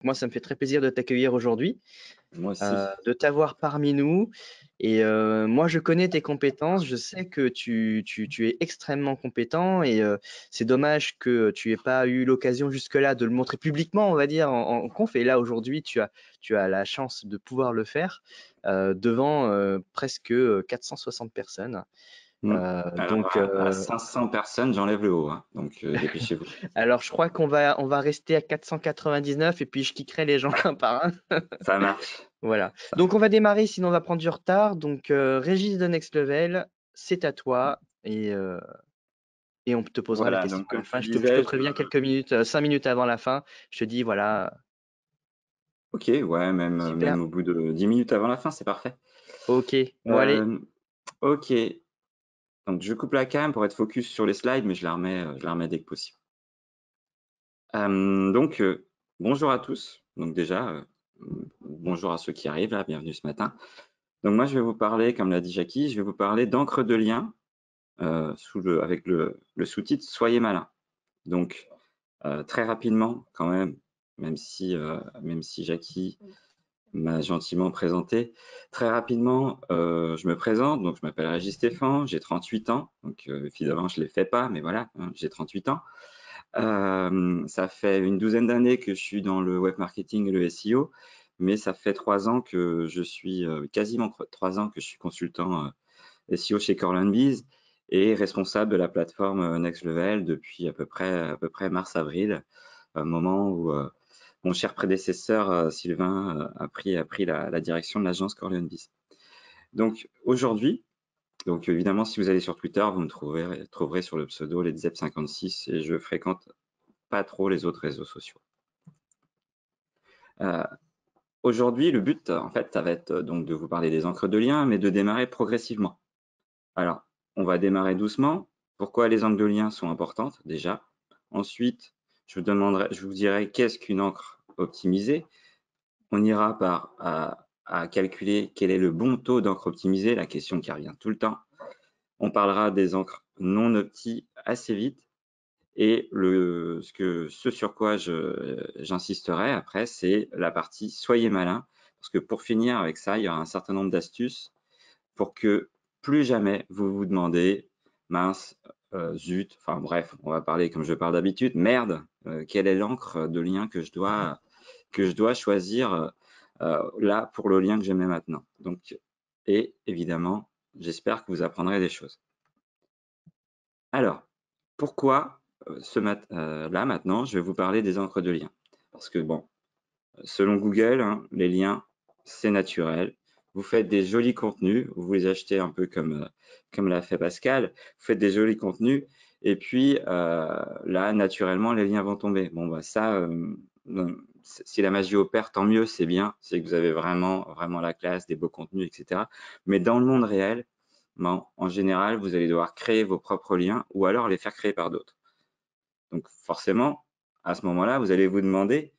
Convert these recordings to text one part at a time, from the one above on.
Moi, ça me fait très plaisir de t'accueillir aujourd'hui, Moi aussi. de t'avoir parmi nous. Et moi, je connais tes compétences. Je sais que tu es extrêmement compétent et c'est dommage que tu aies pas eu l'occasion jusque-là de le montrer publiquement, on va dire, en conf. Et là, aujourd'hui, tu as la chance de pouvoir le faire devant presque 460 personnes. Hmm. Alors, Donc, à 500 personnes, j'enlève le haut, hein, donc dépêchez-vous. alors, je crois qu'on va rester à 499 et puis je kickerai les gens un par un. Ça marche. Voilà. Donc, on va démarrer, sinon on va prendre du retard. Donc, Régis de Next Level, c'est à toi et on te posera les Voilà, questions donc à la comme je fin. te Je te disais, préviens quelques minutes, 5 minutes avant la fin. Je te dis, voilà, ok, ouais, même super. au bout de 10 minutes avant la fin, c'est parfait. Ok. Bon, allez. Euh, ok, donc je coupe la cam pour être focus sur les slides, mais je la remets dès que possible. Donc, bonjour à tous. Donc déjà, bonjour à ceux qui arrivent là, bienvenue ce matin. Donc moi, je vais vous parler, comme l'a dit Jackie, je vais vous parler d'encre de lien avec le sous-titre Soyez malin. Donc, très rapidement, quand même si Jackie m'a gentiment présenté, très rapidement, je me présente. Donc, je m'appelle Régis Stéphane, j'ai 38 ans. Donc, évidemment, je ne les fais pas, mais voilà, hein, j'ai 38 ans. Ça fait une douzaine d'années que je suis dans le web marketing et le SEO, mais ça fait 3 ans que je suis, quasiment 3 ans que je suis consultant SEO chez Corlandbees et responsable de la plateforme Next Level depuis à peu près mars-avril, moment où mon cher prédécesseur Sylvain a pris la direction de l'agence Corlandbees. Donc aujourd'hui, donc évidemment, si vous allez sur Twitter, vous me trouverez sur le pseudo LedZep56 et je fréquente pas trop les autres réseaux sociaux. Euh, Aujourd'hui, le but, en fait, ça va être donc de vous parler des encres de lien, mais de démarrer progressivement. Alors, on va démarrer doucement. Pourquoi les encres de lien sont importantes, déjà. Ensuite, je vous dirai qu'est-ce qu'une encre optimisée. On ira à calculer quel est le bon taux d'encre optimisée, la question qui revient tout le temps. On parlera des encres non opti assez vite. Et ce sur quoi j'insisterai après, c'est la partie soyez malin, parce que pour finir avec ça, il y aura un certain nombre d'astuces pour que plus jamais vous vous demandez, mince, zut, enfin bref, on va parler comme je parle d'habitude, merde, quelle est l'encre de lien que je dois choisir là pour le lien que je mets maintenant. Donc, et évidemment, j'espère que vous apprendrez des choses. Alors, pourquoi là maintenant, je vais vous parler des encres de lien. Parce que bon, selon Google, hein, les liens, c'est naturel. Vous faites des jolis contenus, vous les achetez un peu comme l'a fait Pascal, vous faites des jolis contenus, et puis là, naturellement, les liens vont tomber. Bon, bah ça, si la magie opère, tant mieux, c'est bien, c'est que vous avez vraiment, vraiment la classe, des beaux contenus, etc. Mais dans le monde réel, ben, en général, vous allez devoir créer vos propres liens ou alors les faire créer par d'autres. Donc forcément, à ce moment-là, vous allez vous demander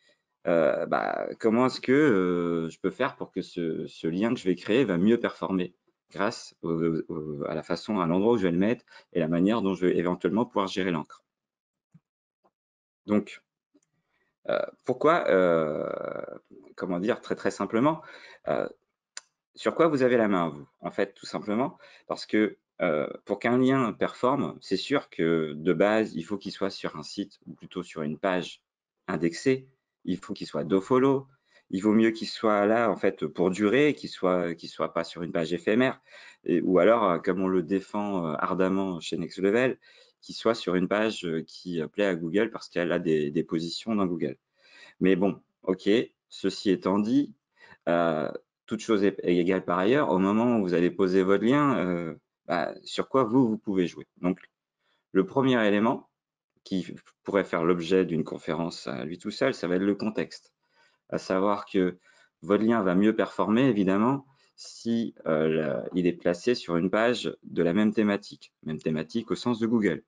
comment est-ce que je peux faire pour que ce lien que je vais créer va mieux performer grâce à la façon, à l'endroit où je vais le mettre et la manière dont je vais éventuellement pouvoir gérer l'encre. Donc, pourquoi, comment dire, très très simplement, euh, sur quoi vous avez la main, vous? En fait, tout simplement, parce que pour qu'un lien performe, c'est sûr que de base, il faut qu'il soit sur un site ou plutôt sur une page indexée. Il faut qu'il soit dofollow. Il vaut mieux qu'il soit là, en fait, pour durer, qu'il soit pas sur une page éphémère. Ou alors, comme on le défend ardemment chez Next Level, qu'il soit sur une page qui plaît à Google parce qu'elle a des positions dans Google. Mais bon, ok, ceci étant dit, euh, toute chose est égale par ailleurs, au moment où vous allez poser votre lien, sur quoi vous pouvez jouer. Donc, le premier élément qui pourrait faire l'objet d'une conférence à lui tout seul, ça va être le contexte. À savoir que votre lien va mieux performer, évidemment, si il est placé sur une page de la même thématique au sens de Google.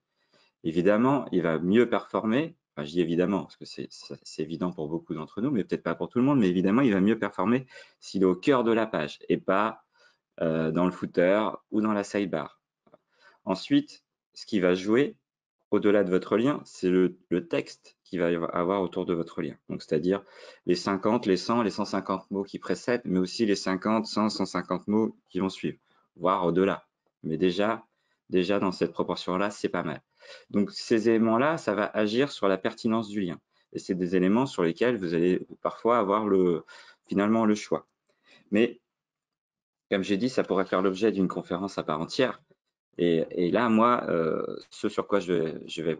Évidemment, il va mieux performer. Enfin, je dis évidemment, parce que c'est évident pour beaucoup d'entre nous, mais peut-être pas pour tout le monde, mais évidemment, il va mieux performer s'il est au cœur de la page et pas dans le footer ou dans la sidebar. Ensuite, ce qui va jouer au-delà de votre lien, c'est le texte qu'il va y avoir autour de votre lien. Donc, c'est-à-dire les 50, les 100, les 150 mots qui précèdent, mais aussi les 50, 100, 150 mots qui vont suivre, voire au-delà. Mais déjà dans cette proportion-là, c'est pas mal. Donc, ces éléments-là, ça va agir sur la pertinence du lien. Et c'est des éléments sur lesquels vous allez parfois avoir finalement le choix. Mais, comme j'ai dit, ça pourrait faire l'objet d'une conférence à part entière. Et là, moi, ce sur quoi je vais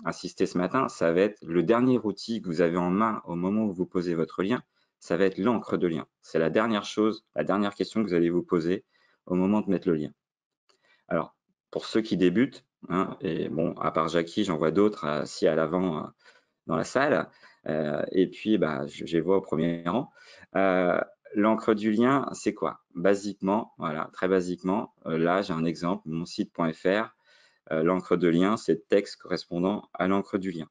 insister ce matin, ça va être le dernier outil que vous avez en main au moment où vous posez votre lien, ça va être l'encre de lien. C'est la dernière chose, la dernière question que vous allez vous poser au moment de mettre le lien. Alors, pour ceux qui débutent, hein, et bon, à part Jackie, j'en vois d'autres assis à l'avant dans la salle, et puis je les vois au premier rang. L'encre du lien, c'est quoi? Basiquement, voilà, très basiquement, là j'ai un exemple, mon site.fr, l'encre de lien, c'est le texte correspondant à l'encre du lien.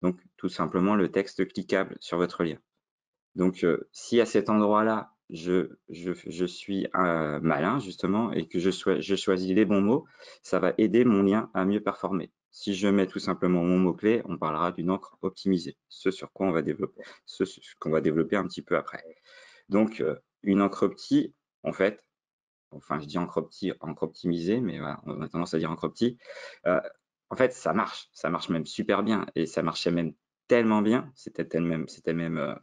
Donc, tout simplement le texte cliquable sur votre lien. Donc, si à cet endroit-là, je suis malin, justement, et que je choisis les bons mots, ça va aider mon lien à mieux performer. Si je mets tout simplement mon mot-clé, on parlera d'une encre optimisée, ce sur quoi on va développer, ce qu'on va développer un petit peu après. Donc, une encre opti, en fait, enfin, je dis encre optimisée, mais voilà, on a tendance à dire encre opti. En fait, ça marche même super bien, et ça marchait même tellement bien, c'était même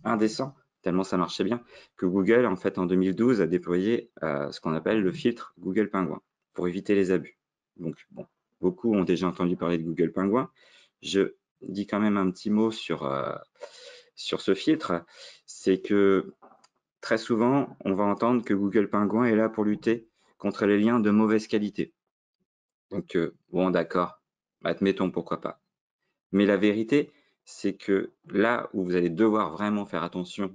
indécent, tellement ça marchait bien, que Google, en fait, en 2012, a déployé ce qu'on appelle le filtre Google Pingouin pour éviter les abus. Donc, bon, beaucoup ont déjà entendu parler de Google Pingouin. Je dis quand même un petit mot sur ce filtre, c'est que très souvent, on va entendre que Google Pingouin est là pour lutter contre les liens de mauvaise qualité. Donc, bon, d'accord, admettons, pourquoi pas. Mais la vérité, c'est que là où vous allez devoir vraiment faire attention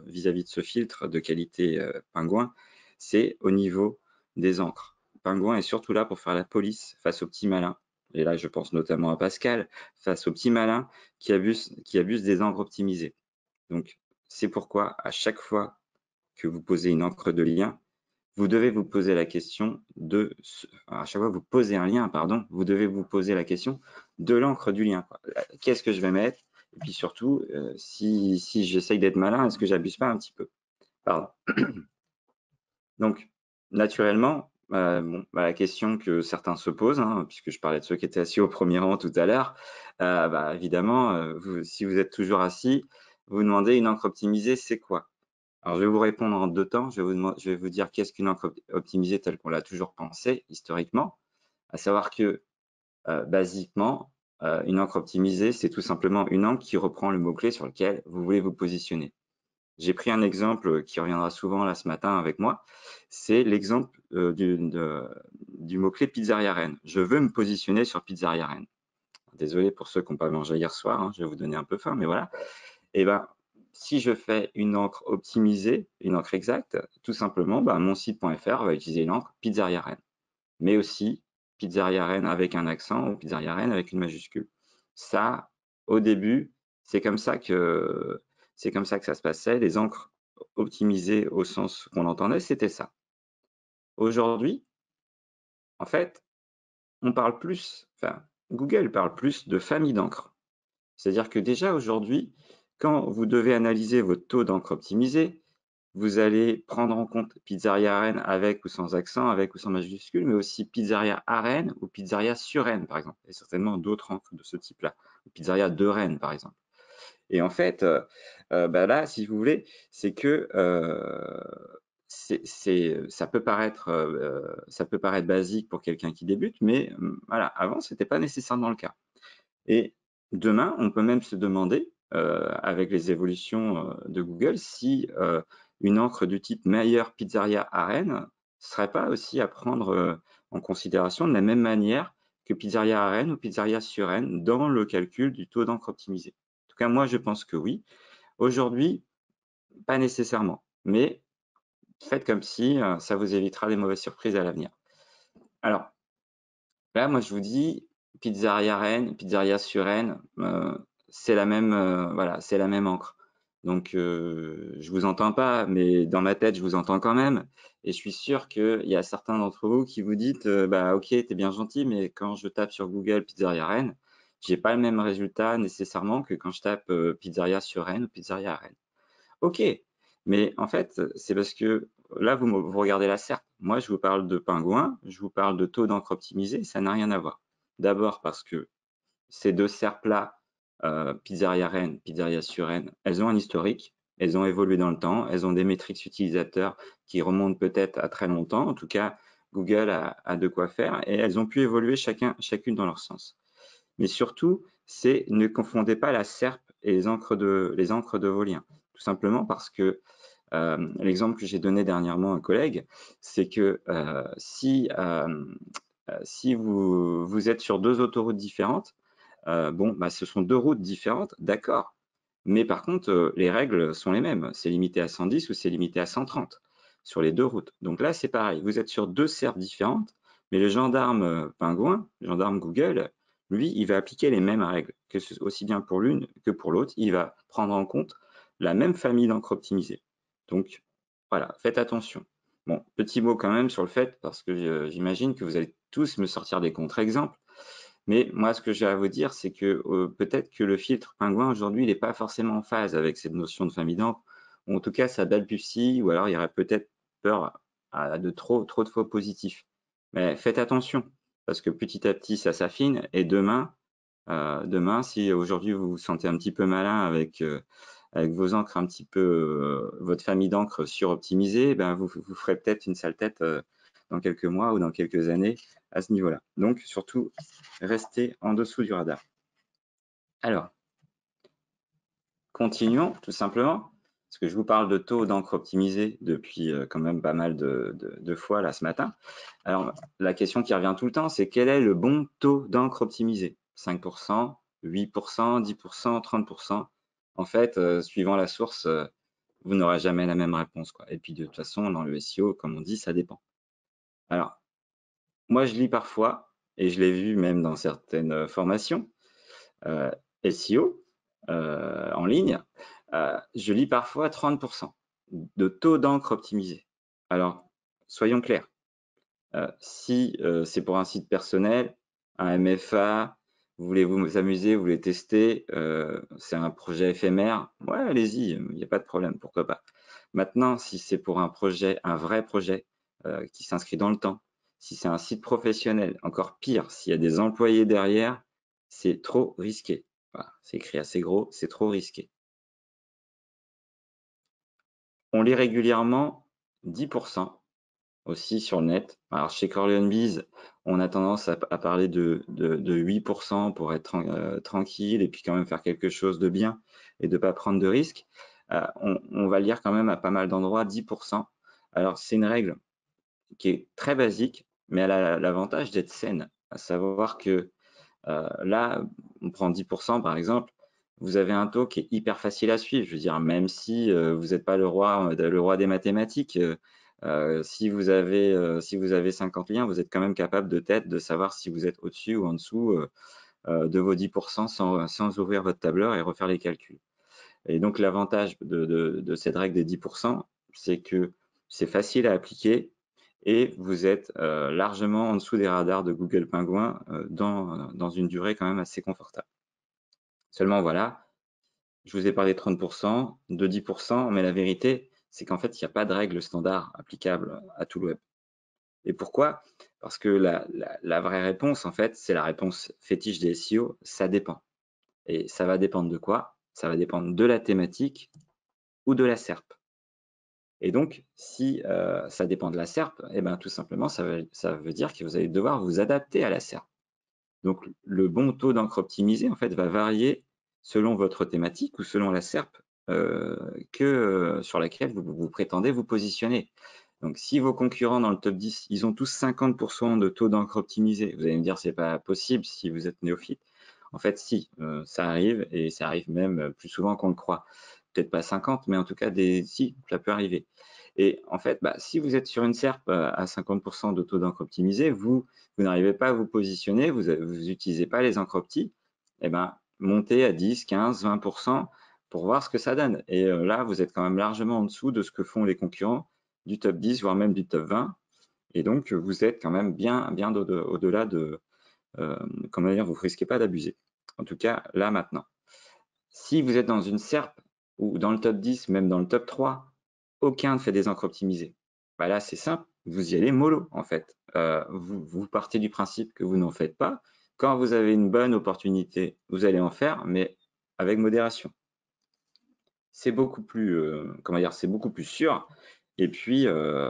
vis-à-vis de ce filtre de qualité Pingouin, c'est au niveau des encres. Pingouin est surtout là pour faire la police face aux petits malins. Et là, je pense notamment à Pascal, face aux petits malins qui abusent des encres optimisées. Donc, c'est pourquoi à chaque fois que vous posez une encre de lien, vous devez vous poser la question à chaque fois que vous posez un lien, pardon, vous devez vous poser la question de l'encre du lien. Qu'est-ce que je vais mettre? Et puis surtout, si j'essaye d'être malin, est-ce que j'abuse pas un petit peu? Pardon. Donc, naturellement, la question que certains se posent, hein, puisque je parlais de ceux qui étaient assis au premier rang tout à l'heure, évidemment, si vous êtes toujours assis, vous demandez une encre optimisée, c'est quoi? Alors, je vais vous répondre en deux temps. Je vais vous dire qu'est-ce qu'une encre optimisée telle qu'on l'a toujours pensée historiquement, à savoir que, basiquement, une encre optimisée, c'est tout simplement une encre qui reprend le mot-clé sur lequel vous voulez vous positionner. J'ai pris un exemple qui reviendra souvent là ce matin avec moi, c'est l'exemple du mot-clé Pizzeria Rennes. Je veux me positionner sur Pizzeria Rennes. Désolé pour ceux qui n'ont pas mangé hier soir, hein, je vais vous donner un peu faim, mais voilà. Et si je fais une encre optimisée, une encre exacte, tout simplement, mon site.fr va utiliser une encre Pizzeria Rennes, mais aussi Pizzeria Rennes avec un accent ou Pizzeria Rennes avec une majuscule. Ça, au début, c'est comme ça que ça se passait. Les encres optimisées au sens qu'on entendait, c'était ça. Aujourd'hui, en fait, on parle plus, enfin, Google parle plus de famille d'encre. C'est-à-dire que déjà aujourd'hui, quand vous devez analyser votre taux d'encre optimisé, vous allez prendre en compte Pizzeria Rennes avec ou sans accent, avec ou sans majuscule, mais aussi Pizzeria à Rennes ou Pizzeria sur Rennes, par exemple, et certainement d'autres encres de ce type-là, Pizzeria de Rennes, par exemple. Et en fait, là, si vous voulez, c'est que ça peut paraître basique pour quelqu'un qui débute, mais voilà, avant, c'était pas nécessairement le cas. Et demain, on peut même se demander, avec les évolutions de Google, si une encre du type meilleure pizzeria à Rennes ne serait pas aussi à prendre en considération de la même manière que pizzeria à Rennes ou pizzeria sur Rennes dans le calcul du taux d'encre optimisé. En tout cas, moi, je pense que oui. Aujourd'hui, pas nécessairement, mais faites comme si ça vous évitera des mauvaises surprises à l'avenir. Alors, là, moi, je vous dis, Pizzeria Rennes, Pizzeria sur Rennes, c'est la même, voilà, c'est la même encre. Donc, je vous entends pas, mais dans ma tête, je vous entends quand même. Et je suis sûr qu'il y a certains d'entre vous qui vous dites, ok, t'es bien gentil, mais quand je tape sur Google Pizzeria Rennes, j'ai pas le même résultat nécessairement que quand je tape pizzeria sur Rennes ou pizzeria à Rennes. Ok, mais en fait, c'est parce que là, vous regardez la SERP. Moi, je vous parle de pingouin, je vous parle de taux d'encre optimisé, ça n'a rien à voir. D'abord parce que ces deux SERP-là, Pizzeria Rennes, Pizzeria sur Rennes, elles ont un historique, elles ont évolué dans le temps, elles ont des métriques utilisateurs qui remontent peut-être à très longtemps. En tout cas, Google a de quoi faire et elles ont pu évoluer chacune dans leur sens. Mais surtout, c'est ne confondez pas la SERP et les encres de vos liens. Tout simplement parce que l'exemple que j'ai donné dernièrement à un collègue, c'est que si vous êtes sur deux autoroutes différentes, bon, bah, ce sont deux routes différentes, d'accord. Mais par contre, les règles sont les mêmes. C'est limité à 110 ou c'est limité à 130 sur les deux routes. Donc là, c'est pareil. Vous êtes sur deux SERP différentes, mais le gendarme pingouin, le gendarme Google, lui, il va appliquer les mêmes règles, aussi bien pour l'une que pour l'autre. Il va prendre en compte la même famille d'encre optimisée. Donc, voilà, faites attention. Bon, petit mot quand même sur le fait, parce que j'imagine que vous allez tous me sortir des contre-exemples. Mais moi, ce que j'ai à vous dire, c'est que peut-être que le filtre pingouin aujourd'hui, il n'est pas forcément en phase avec cette notion de famille d'encre, ou en tout cas, ça balbutie, ou alors il y aurait peut-être peur de trop de faux positifs. Mais faites attention, parce que petit à petit, ça s'affine, et demain, si aujourd'hui vous vous sentez un petit peu malin avec vos encres un petit peu, votre famille d'encre suroptimisée, ben vous ferez peut-être une sale tête dans quelques mois ou dans quelques années à ce niveau-là. Donc surtout, restez en dessous du radar. Alors, continuons tout simplement, parce que je vous parle de taux d'encre optimisé depuis quand même pas mal de fois là ce matin. Alors, la question qui revient tout le temps, c'est quel est le bon taux d'encre optimisé? 5%, 8%, 10%, 30%. En fait, suivant la source, vous n'aurez jamais la même réponse, quoi. Et puis de toute façon, dans le SEO, comme on dit, ça dépend. Alors, moi, je lis parfois, et je l'ai vu même dans certaines formations SEO en ligne, je lis parfois 30% de taux d'encre optimisé. Alors, soyons clairs. Si c'est pour un site personnel, un MFA, vous voulez vous amuser, vous voulez tester, c'est un projet éphémère, ouais, allez-y, il n'y a pas de problème, pourquoi pas. Maintenant, si c'est pour un projet, un vrai projet qui s'inscrit dans le temps, si c'est un site professionnel, encore pire, s'il y a des employés derrière, c'est trop risqué. Voilà, c'est écrit assez gros, c'est trop risqué. On lit régulièrement 10% aussi sur le net. Alors chez Corleone Bees, on a tendance à parler de 8% pour être tranquille et puis quand même faire quelque chose de bien et de ne pas prendre de risques. On va lire quand même à pas mal d'endroits 10%. Alors c'est une règle qui est très basique, mais elle a l'avantage d'être saine, à savoir que là, on prend 10% par exemple, vous avez un taux qui est hyper facile à suivre. Je veux dire, même si vous n'êtes pas le roi des mathématiques, si vous avez 50 liens, vous êtes quand même capable de tête de savoir si vous êtes au-dessus ou en dessous de vos 10% sans ouvrir votre tableur et refaire les calculs. Et donc l'avantage de cette règle des 10%, c'est que c'est facile à appliquer et vous êtes largement en dessous des radars de Google Pingouin dans une durée quand même assez confortable. Seulement voilà, je vous ai parlé de 30%, de 10%, mais la vérité, c'est qu'en fait, il n'y a pas de règle standard applicable à tout le web. Et pourquoi? Parce que la vraie réponse, en fait, c'est la réponse fétiche des SEO, ça dépend. Et ça va dépendre de quoi? Ça va dépendre de la thématique ou de la SERP. Et donc, si ça dépend de la SERP, eh ben, tout simplement, ça veut dire que vous allez devoir vous adapter à la SERP. Donc, le bon taux d'encre optimisé, en fait, va varier selon votre thématique ou selon la SERP sur laquelle vous prétendez vous positionner. Donc, si vos concurrents dans le top 10, ils ont tous 50% de taux d'encre optimisé, vous allez me dire, c'est pas possible si vous êtes néophyte. En fait, si, ça arrive, et ça arrive même plus souvent qu'on le croit. Peut-être pas 50, mais en tout cas, si, ça peut arriver. Et en fait, si vous êtes sur une SERP à 50% de taux d'encre optimisé, vous n'arrivez pas à vous positionner, vous n'utilisez pas les encres opti, eh ben, montez à 10, 15, 20% pour voir ce que ça donne. Et là, vous êtes quand même largement en dessous de ce que font les concurrents du top 10, voire même du top 20. Et donc, vous êtes quand même bien au-delà de, comment dire, vous ne risquez pas d'abuser. En tout cas, là, maintenant. Si vous êtes dans une SERP ou dans le top 10, même dans le top 3, aucun ne fait des encres optimisées. Bah là, c'est simple, vous y allez mollo, en fait. Vous partez du principe que vous n'en faites pas. Quand vous avez une bonne opportunité, vous allez en faire, mais avec modération. C'est beaucoup plus, comment dire, c'est beaucoup plus sûr. Et puis,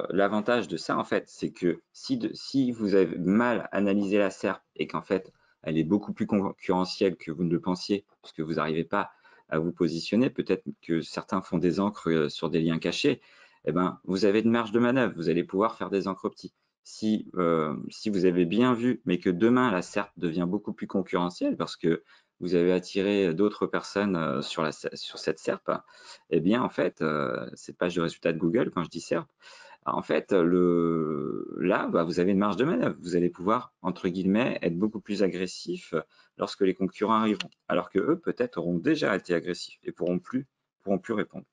l'avantage de ça, en fait, c'est que si vous avez mal analysé la SERP et qu'en fait, elle est beaucoup plus concurrentielle que vous ne le pensiez, puisque vous n'arrivez pas à vous positionner, peut-être que certains font des encres sur des liens cachés, eh ben, vous avez une marge de manœuvre, vous allez pouvoir faire des encres opti. Si vous avez bien vu, mais que demain, la SERP devient beaucoup plus concurrentielle, parce que vous avez attiré d'autres personnes sur cette SERP, eh bien, en fait, cette page de résultats de Google, quand je dis SERP, en fait, là, bah, vous avez une marge de manœuvre. Vous allez pouvoir, entre guillemets, être beaucoup plus agressif lorsque les concurrents arriveront, alors que eux, peut-être, auront déjà été agressifs et pourront plus répondre.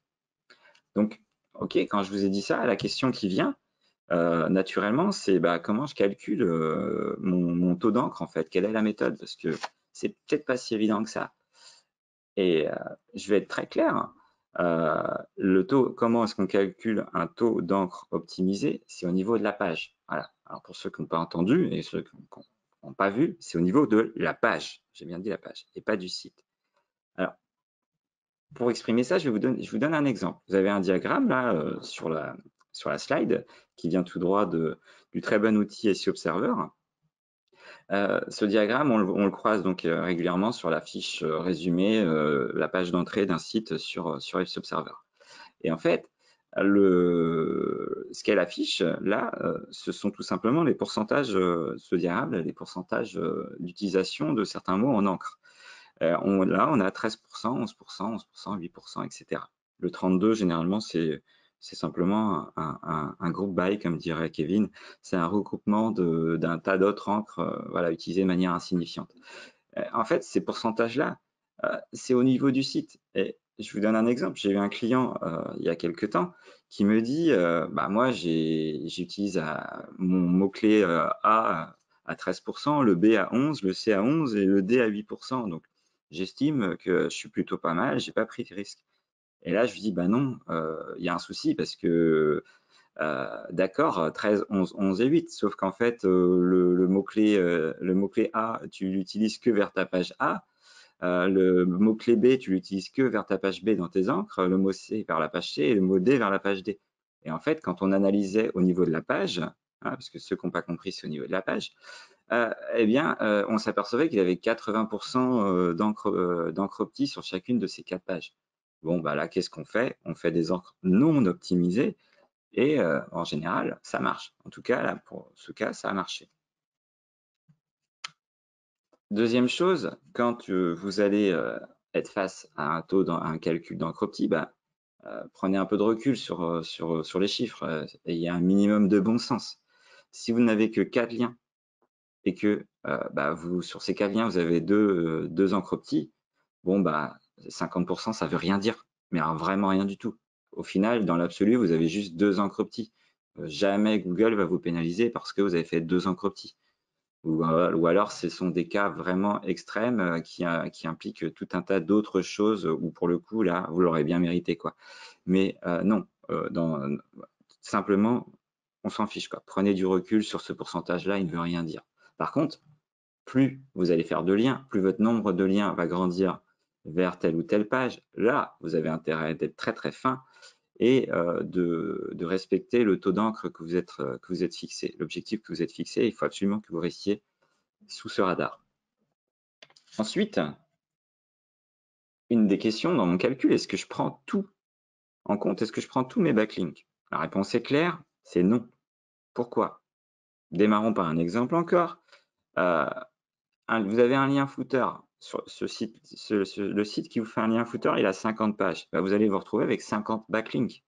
Donc, OK, quand je vous ai dit ça, la question qui vient, naturellement, c'est bah, comment je calcule mon taux d'encre, en fait. Quelle est la méthode? Parce que c'est peut-être pas si évident que ça. Et je vais être très clair. Le taux, comment est-ce qu'on calcule un taux d'encre optimisé? C'est au niveau de la page. Voilà. Alors pour ceux qui n'ont pas entendu et ceux qui n'ont pas vu, c'est au niveau de la page. J'ai bien dit la page et pas du site. Alors pour exprimer ça, je vous donne un exemple. Vous avez un diagramme là sur la slide qui vient tout droit du très bon outil SEO Observer. Ce diagramme, on le croise donc régulièrement sur la fiche résumée, la page d'entrée d'un site sur SEO Observer. Et en fait, ce qu'elle affiche là, ce sont tout simplement les pourcentages, ce diagramme, les pourcentages d'utilisation de certains mots en encre. Là, on a 13%, 11%, 11%, 8%, etc. Le 32, généralement, c'est simplement un groupe by, comme dirait Kevin. C'est un regroupement d'un tas d'autres encres voilà, utilisées de manière insignifiante. En fait, ces pourcentages-là, c'est au niveau du site. Et je vous donne un exemple. J'ai eu un client il y a quelques temps qui me dit bah, moi, j'utilise mon mot-clé A à 13%, le B à 11%, le C à 11% et le D à 8%. Donc, j'estime que je suis plutôt pas mal, j'ai pas pris de risque. Et là, je lui dis, bah non, il y a un souci parce que d'accord, 13, 11, 11 et 8, sauf qu'en fait, le mot-clé A, tu l'utilises que vers ta page A, le mot-clé B, tu l'utilises que vers ta page B dans tes encres, le mot C vers la page C et le mot D vers la page D. Et en fait, quand on analysait au niveau de la page, hein, parce que ceux qui n'ont pas compris, c'est au niveau de la page, eh bien, on s'apercevait qu'il avait 80% d'encre opti sur chacune de ces 4 pages. Bon, bah là, qu'est-ce qu'on fait? On fait des encres non optimisées et en général, ça marche. En tout cas, là, pour ce cas, ça a marché. Deuxième chose, quand vous allez être face à un calcul d'encre opti, bah, prenez un peu de recul sur les chiffres. Il y a un minimum de bon sens. Si vous n'avez que 4 liens et que bah, sur ces 4 liens, vous avez deux encres opti, bon, bah, 50%, ça veut rien dire, mais alors, vraiment rien du tout. Au final, dans l'absolu, vous avez juste 2 encres opti. Jamais Google va vous pénaliser parce que vous avez fait 2 encres opti. Ou alors, ce sont des cas vraiment extrêmes qui impliquent tout un tas d'autres choses où, pour le coup, là, vous l'aurez bien mérité, quoi. Mais non, simplement, on s'en fiche, quoi. Prenez du recul sur ce pourcentage-là, il ne veut rien dire. Par contre, plus vous allez faire de liens, plus votre nombre de liens va grandir vers telle ou telle page. Là, vous avez intérêt d'être très très fin et de respecter le taux d'encre que vous êtes fixé. L'objectif que vous êtes fixé, il faut absolument que vous restiez sous ce radar. Ensuite, une des questions dans mon calcul, est-ce que je prends tout en compte? Est-ce que je prends tous mes backlinks? La réponse est claire, c'est non. Pourquoi? Démarrons par un exemple encore. Vous avez un lien footer sur ce site, le site qui vous fait un lien footer, il a 50 pages. Bah, vous allez vous retrouver avec 50 backlinks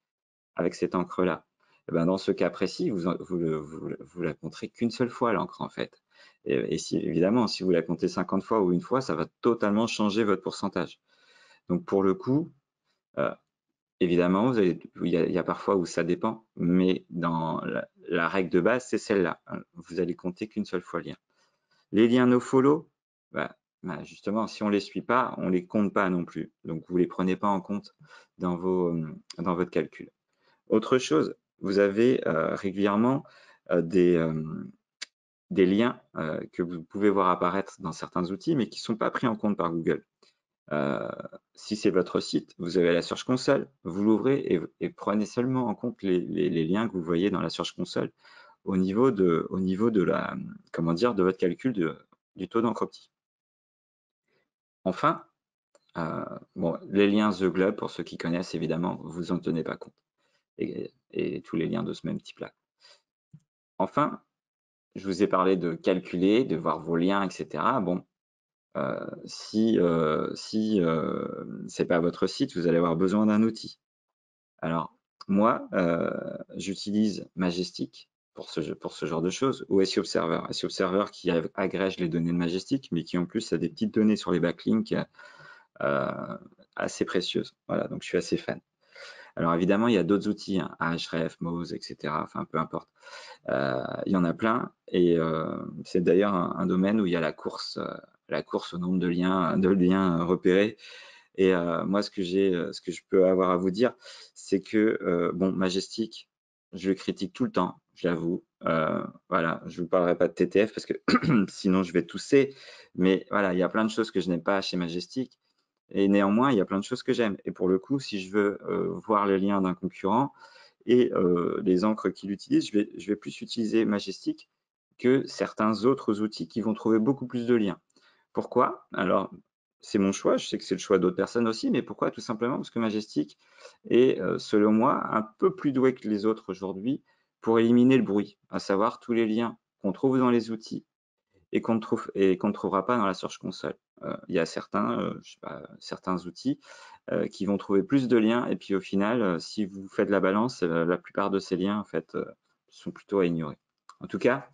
avec cette encre-là. Et ben, dans ce cas précis, vous la compterez qu'une seule fois, l'encre, en fait. Et évidemment, si vous la comptez 50 fois ou une fois, ça va totalement changer votre pourcentage. Donc, pour le coup, évidemment, il y a parfois où ça dépend, mais dans la règle de base, c'est celle-là. Vous allez compter qu'une seule fois le lien. Les liens nofollow, bah, bah, justement, si on les suit pas, on les compte pas non plus. Donc, vous les prenez pas en compte dans dans votre calcul. Autre chose, vous avez régulièrement des liens que vous pouvez voir apparaître dans certains outils, mais qui ne sont pas pris en compte par Google. Si c'est votre site, vous avez la Search Console, vous l'ouvrez et prenez seulement en compte les liens que vous voyez dans la Search Console au niveau de la, comment dire, de votre calcul du taux d'encre-optique. Enfin, bon, les liens The Globe, pour ceux qui connaissent, évidemment, vous en tenez pas compte. Et tous les liens de ce même type-là. Enfin, je vous ai parlé de calculer, de voir vos liens, etc. Bon, si c'est pas votre site, vous allez avoir besoin d'un outil. Alors, moi, j'utilise Majestic pour ce genre de choses, ou SEO Observer. SEO Observer qui agrège les données de Majestic, mais qui en plus a des petites données sur les backlinks assez précieuses. Voilà, donc je suis assez fan. Alors évidemment, il y a d'autres outils, hein, Ahrefs, Moz, etc. Enfin, peu importe. Il y en a plein, et c'est d'ailleurs un domaine où il y a la course au nombre de liens repérés. Et moi, ce que je peux avoir à vous dire, c'est que bon, Majestic, je le critique tout le temps, je l'avoue. Voilà, je vous parlerai pas de TTF parce que sinon je vais tousser. Mais voilà, il y a plein de choses que je n'aime pas chez Majestic. Et néanmoins, il y a plein de choses que j'aime. Et pour le coup, si je veux voir les liens d'un concurrent et les encres qu'il utilise, je vais plus utiliser Majestic que certains autres outils qui vont trouver beaucoup plus de liens. Pourquoi? Alors, c'est mon choix, je sais que c'est le choix d'autres personnes aussi, mais pourquoi? Tout simplement parce que Majestic est, selon moi, un peu plus doué que les autres aujourd'hui pour éliminer le bruit, à savoir tous les liens qu'on trouve dans les outils et qu'on ne trouvera pas dans la Search Console. Il y a je sais pas, certains outils qui vont trouver plus de liens, et puis au final, si vous faites la balance, la plupart de ces liens en fait sont plutôt à ignorer. En tout cas,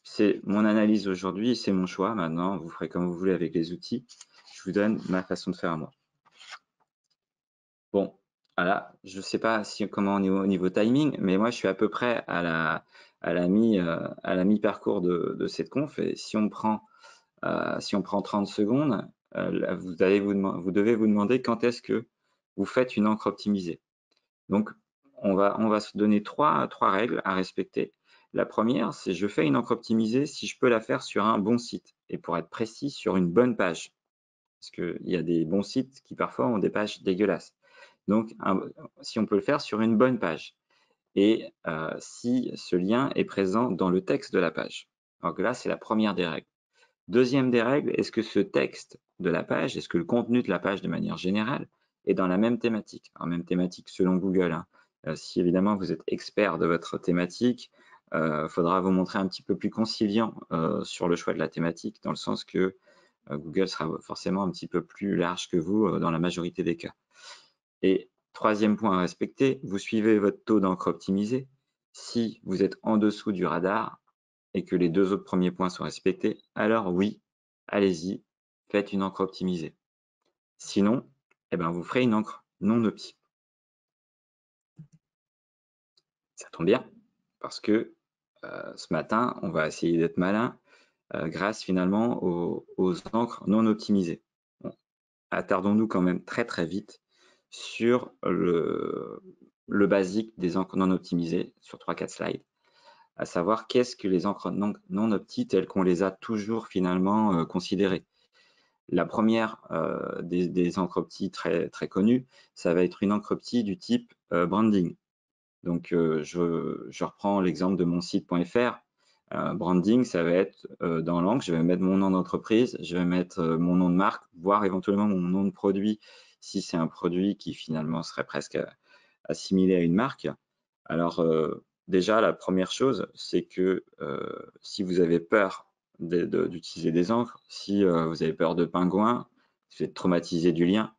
c'est mon analyse aujourd'hui, c'est mon choix. Maintenant, vous ferez comme vous voulez avec les outils. Je vous donne ma façon de faire à moi. Bon, voilà, je ne sais pas comment au niveau timing, mais moi je suis à peu près à la mi-parcours de cette conf. Et si on prend 30 secondes, là, vous devez vous demander quand est-ce que vous faites une encre optimisée. Donc, on va se donner trois règles à respecter. La première, c'est je fais une encre optimisée si je peux la faire sur un bon site. Et pour être précis, sur une bonne page. Parce qu'il y a des bons sites qui parfois ont des pages dégueulasses. Donc, si on peut le faire sur une bonne page. Et si ce lien est présent dans le texte de la page. Donc là, c'est la première des règles. Deuxième des règles, est-ce que ce texte de la page, est-ce que le contenu de la page de manière générale est dans la même thématique? Alors, même thématique selon Google, hein. Si évidemment vous êtes expert de votre thématique, faudra vous montrer un petit peu plus conciliant sur le choix de la thématique, dans le sens que Google sera forcément un petit peu plus large que vous dans la majorité des cas. Et troisième point à respecter, vous suivez votre taux d'encre optimisé. Si vous êtes en dessous du radar et que les deux autres premiers points sont respectés, alors oui, allez-y, faites une encre optimisée. Sinon, eh ben, vous ferez une encre non opti. Ça tombe bien, parce que ce matin, on va essayer d'être malin grâce finalement aux encres non optimisées. Bon, attardons-nous quand même très très vite sur le basique des encres non optimisées sur 3-4 slides, à savoir qu'est-ce que les encres non opti telles qu'on les a toujours finalement considérées. La première des encres opti très, très connues, ça va être une encre opti du type branding. Donc, je reprends l'exemple de mon site.fr. Branding, ça va être dans l'encre, je vais mettre mon nom d'entreprise, je vais mettre mon nom de marque, voire éventuellement mon nom de produit, si c'est un produit qui finalement serait presque assimilé à une marque. Alors, déjà, la première chose, c'est que si vous avez peur d'utiliser des encres, si vous avez peur de pingouins, si vous êtes traumatisé du lien,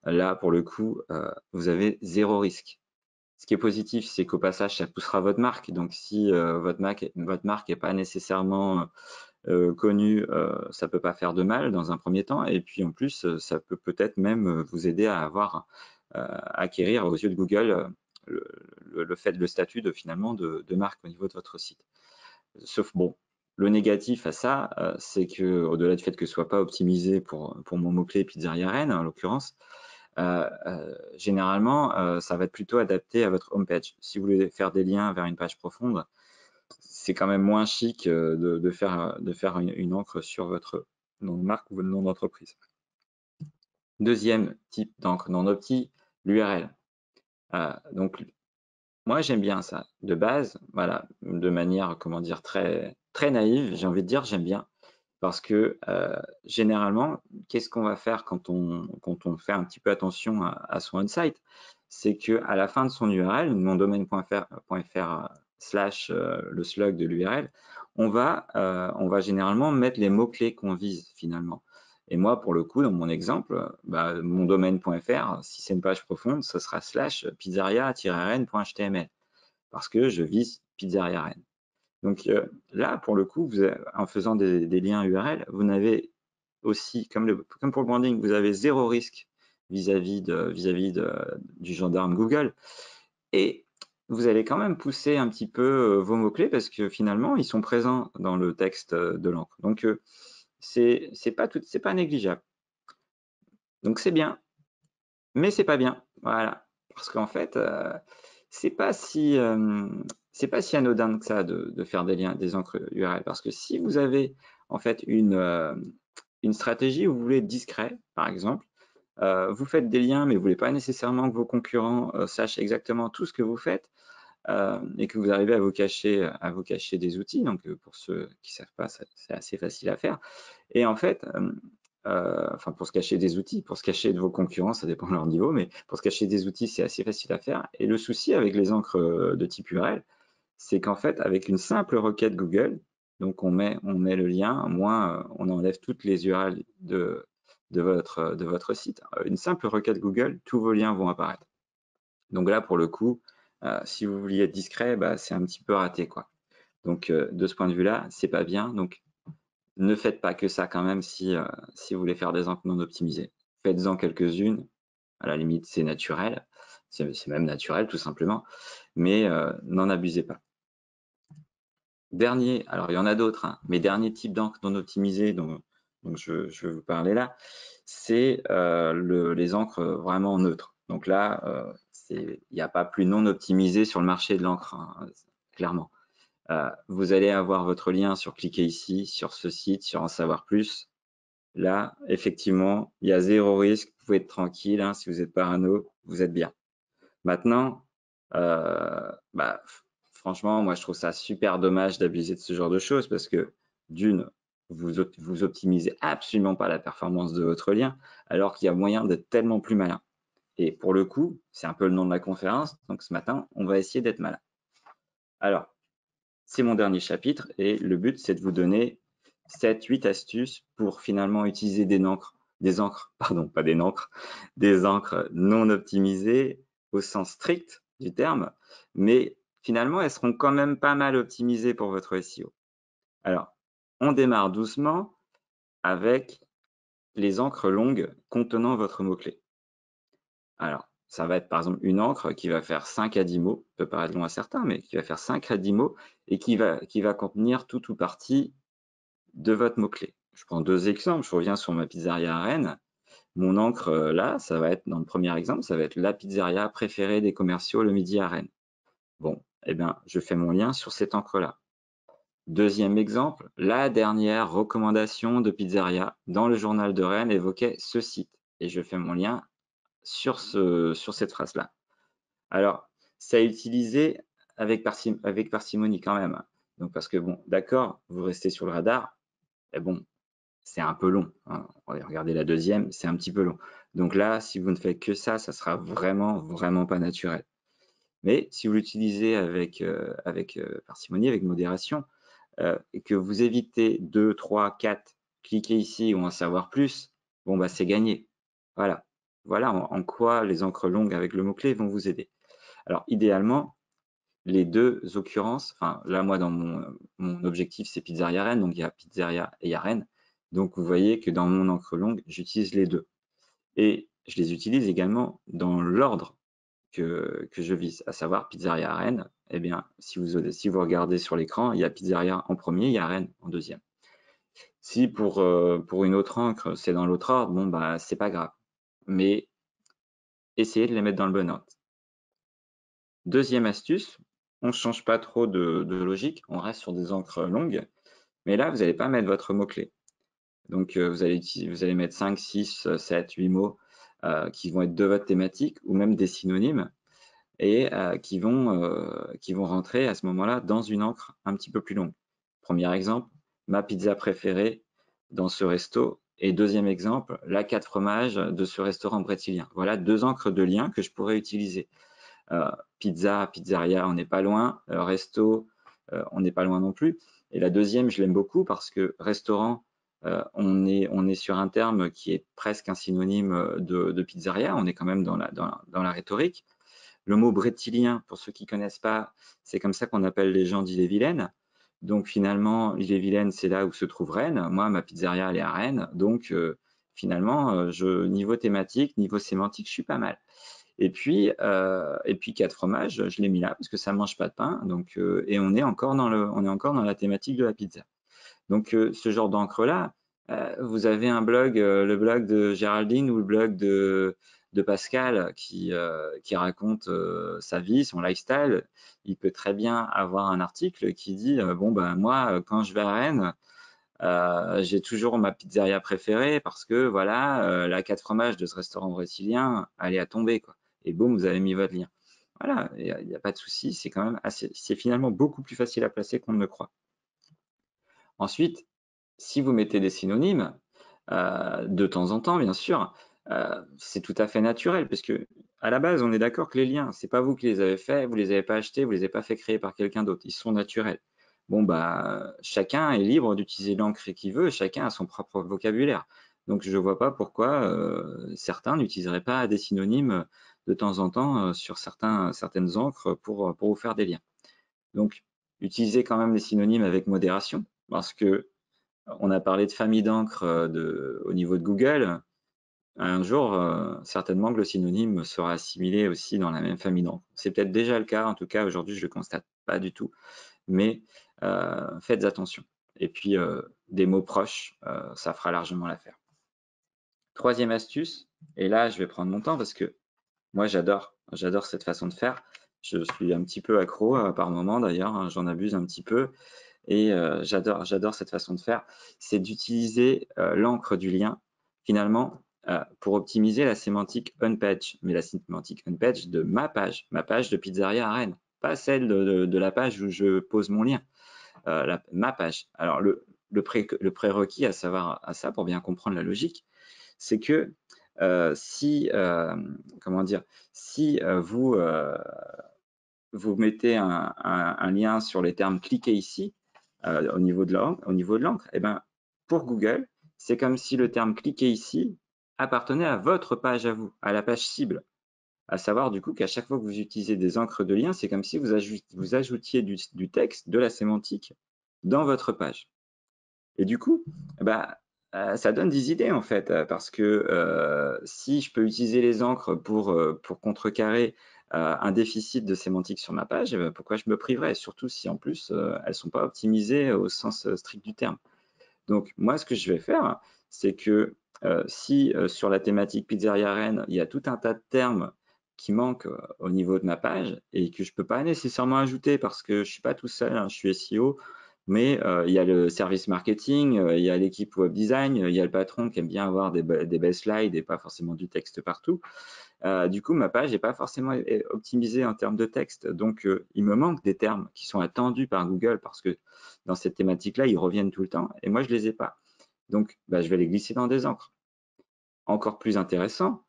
là, pour le coup, vous avez zéro risque. Ce qui est positif, c'est qu'au passage, ça poussera votre marque. Donc, si votre marque n'est pas nécessairement connue, ça peut pas faire de mal dans un premier temps. Et puis, en plus, ça peut peut-être même vous aider à acquérir aux yeux de Google le statut finalement de marque au niveau de votre site. Sauf bon, Le négatif à ça, c'est que au-delà du fait que ce soit pas optimisé pour mon mot-clé Pizzeria Rennes, en l'occurrence, généralement, ça va être plutôt adapté à votre homepage. Si vous voulez faire des liens vers une page profonde, c'est quand même moins chic de faire une encre sur votre nom de marque ou votre nom d'entreprise. Deuxième type d'encre non opti, l'URL. Donc, moi, j'aime bien ça. De base, voilà, de manière, comment dire, très, très naïve, j'ai envie de dire, j'aime bien. Parce que généralement, qu'est-ce qu'on va faire quand on fait un petit peu attention à son on-site? C'est qu'à la fin de son URL, mondomaine.fr slash le slug de l'URL, on va généralement mettre les mots-clés qu'on vise finalement. Et moi, pour le coup, dans mon exemple, mondomaine.fr, si c'est une page profonde, ce sera slash pizzeria-rn.html parce que je vise Pizzeria Rennes. Donc là, pour le coup, en faisant des liens URL, vous n'avez aussi, comme pour le branding, vous avez zéro risque vis-à-vis du gendarme Google. Et vous allez quand même pousser un petit peu vos mots-clés parce que finalement, ils sont présents dans le texte de l'encre. Donc, c'est pas négligeable. Donc, c'est bien, mais c'est pas bien. Voilà. Parce qu'en fait, c'est pas si anodin que ça de faire des liens, des encres URL. Parce que si vous avez en fait une stratégie où vous voulez être discret, par exemple, vous faites des liens, mais vous voulez pas nécessairement que vos concurrents sachent exactement tout ce que vous faites, et que vous arrivez à vous cacher des outils. Donc pour ceux qui savent pas, c'est assez facile à faire. Et en fait, enfin pour se cacher des outils, pour se cacher de vos concurrents, ça dépend de leur niveau, mais pour se cacher des outils, c'est assez facile à faire. Et le souci avec les encres de type URL, c'est qu'en fait, avec une simple requête Google, donc on met le lien, moins on enlève toutes les URL de votre site. Une simple requête Google, tous vos liens vont apparaître. Donc là, pour le coup, si vous vouliez être discret, c'est un petit peu raté, quoi. Donc de ce point de vue-là, c'est pas bien. Donc ne faites pas que ça quand même si vous voulez faire des encres non optimisées. Faites-en quelques-unes. À la limite, c'est naturel. C'est même naturel, tout simplement. Mais n'en abusez pas. Dernier, alors il y en a d'autres, hein, mais dernier type d'encre non optimisée dont je vais vous parler là, c'est les encres vraiment neutres. Donc là, il n'y a pas plus non optimisé sur le marché de l'encre, hein, clairement. Vous allez avoir votre lien sur cliquer ici, sur ce site, sur en savoir plus. Là, effectivement, il y a zéro risque, vous pouvez être tranquille, hein, si vous êtes parano, vous êtes bien. Maintenant, franchement, moi je trouve ça super dommage d'abuser de ce genre de choses parce que d'une, vous optimisez absolument pas la performance de votre lien alors qu'il y a moyen d'être tellement plus malin. Et pour le coup, c'est un peu le nom de la conférence, donc ce matin, on va essayer d'être malin. Alors, c'est mon dernier chapitre et le but, c'est de vous donner 7-8 astuces pour finalement utiliser des encres non optimisées au sens strict du terme, mais finalement, elles seront quand même pas mal optimisées pour votre SEO. Alors, on démarre doucement avec les encres longues contenant votre mot-clé. Alors, ça va être par exemple une encre qui va faire 5 à 10 mots, peut paraître long à certains, mais qui va faire 5 à 10 mots et qui va contenir tout ou partie de votre mot-clé. Je prends deux exemples, je reviens sur ma pizzeria à Rennes. Mon encre là, ça va être, dans le premier exemple, ça va être la pizzeria préférée des commerciaux le midi à Rennes. Bon, eh bien, je fais mon lien sur cette encre-là. Deuxième exemple, la dernière recommandation de pizzeria dans le journal de Rennes évoquait ce site. Et je fais mon lien sur cette phrase-là. Alors, c'est à utiliser avec parcimonie quand même. Donc, parce que bon, d'accord, vous restez sur le radar, mais bon, c'est un peu long, hein. Regardez la deuxième, c'est un petit peu long. Donc là, si vous ne faites que ça sera vraiment, vraiment pas naturel. Mais si vous l'utilisez avec parcimonie, avec modération, et que vous évitez 2, 3, 4, cliquez ici ou en savoir plus, bon bah c'est gagné. Voilà. Voilà en quoi les encres longues avec le mot-clé vont vous aider. Alors idéalement, les deux occurrences, enfin là moi dans mon objectif c'est Pizzeria Rennes, donc il y a Pizzeria et il y a Rennes. Donc vous voyez que dans mon encre longue, j'utilise les deux. Et je les utilise également dans l'ordre que je vise, à savoir Pizzeria à Rennes. Eh bien, si vous regardez sur l'écran, il y a Pizzeria en premier, il y a Rennes en deuxième. Si pour une autre encre, c'est dans l'autre ordre, bon, bah, c'est pas grave. Mais essayez de les mettre dans le bon ordre. Deuxième astuce, on ne change pas trop de logique, on reste sur des encres longues, mais là, vous n'allez pas mettre votre mot-clé. Donc, vous allez mettre 5, 6, 7, 8 mots qui vont être de votre thématique ou même des synonymes et qui vont rentrer à ce moment-là dans une encre un petit peu plus longue. Premier exemple, ma pizza préférée dans ce resto. Et deuxième exemple, la 4 fromages de ce restaurant brésilien. Voilà 2 encres de lien que je pourrais utiliser. Pizza, pizzeria, on n'est pas loin. Resto, on n'est pas loin non plus. Et la deuxième, je l'aime beaucoup parce que restaurant, on est sur un terme qui est presque un synonyme de pizzeria. On est quand même dans la rhétorique. Le mot brétilien, pour ceux qui ne connaissent pas, c'est comme ça qu'on appelle les gens d'Ille-et-Vilaine. Donc finalement, Ille-et-Vilaine, c'est là où se trouve Rennes. Moi, ma pizzeria, elle est à Rennes. Donc finalement, niveau thématique, niveau sémantique, je suis pas mal. Et puis 4 fromages, je l'ai mis là parce que ça ne mange pas de pain. Donc, et on est encore dans la thématique de la pizza. Donc ce genre d'encre-là, vous avez un blog, le blog de Géraldine ou le blog de Pascal qui raconte sa vie, son lifestyle. Il peut très bien avoir un article qui dit bon ben moi quand je vais à Rennes, j'ai toujours ma pizzeria préférée parce que voilà la 4 fromages de ce restaurant brésilien, elle est à tomber quoi. Et boum, vous avez mis votre lien. Voilà, il n'y a pas de souci, c'est quand même c'est finalement beaucoup plus facile à placer qu'on ne le croit. Ensuite, si vous mettez des synonymes, de temps en temps, bien sûr, c'est tout à fait naturel, parce que à la base, on est d'accord que les liens, c'est pas vous qui les avez faits, vous les avez pas achetés, vous les avez pas fait créer par quelqu'un d'autre, ils sont naturels. Bon, bah, chacun est libre d'utiliser l'encre qu'il veut, chacun a son propre vocabulaire. Donc, je vois pas pourquoi certains n'utiliseraient pas des synonymes de temps en temps sur certaines encres pour vous faire des liens. Donc, utilisez quand même les synonymes avec modération, parce que on a parlé de famille d'encre au niveau de Google. Un jour, certainement que le synonyme sera assimilé aussi dans la même famille d'encre. C'est peut-être déjà le cas, en tout cas aujourd'hui je ne le constate pas du tout, mais faites attention. Et puis des mots proches, ça fera largement l'affaire. Troisième astuce, et là je vais prendre mon temps parce que moi j'adore cette façon de faire. Je suis un petit peu accro par moment d'ailleurs, hein, j'en abuse un petit peu. Et j'adore cette façon de faire, c'est d'utiliser l'encre du lien, finalement, pour optimiser la sémantique on-page, mais la sémantique on-page de ma page de Pizzeria à Rennes, pas celle de la page où je pose mon lien, ma page. Alors, le prérequis à savoir à ça, pour bien comprendre la logique, c'est que si vous mettez un lien sur les termes cliquez ici, au niveau de l'encre, et ben, pour Google, c'est comme si le terme cliquez ici appartenait à votre page à vous, à la page cible. À savoir du coup qu'à chaque fois que vous utilisez des encres de lien, c'est comme si vous ajoutiez du texte, de la sémantique dans votre page. Et du coup, bah, ça donne des idées en fait, parce que si je peux utiliser les encres pour contrecarrer un déficit de sémantique sur ma page, pourquoi je me priverais? Surtout si en plus elles ne sont pas optimisées au sens strict du terme. Donc moi, ce que je vais faire, c'est que si sur la thématique Pizzeria Rennes, il y a tout un tas de termes qui manquent au niveau de ma page et que je ne peux pas nécessairement ajouter parce que je ne suis pas tout seul, hein, je suis SEO, mais il y a le service marketing, il y a l'équipe web design, il y a le patron qui aime bien avoir des belles slides et pas forcément du texte partout. Du coup, ma page n'est pas forcément optimisée en termes de texte. Donc, il me manque des termes qui sont attendus par Google parce que dans cette thématique-là, ils reviennent tout le temps et moi, je ne les ai pas. Donc, bah, je vais les glisser dans des encres. Encore plus intéressant,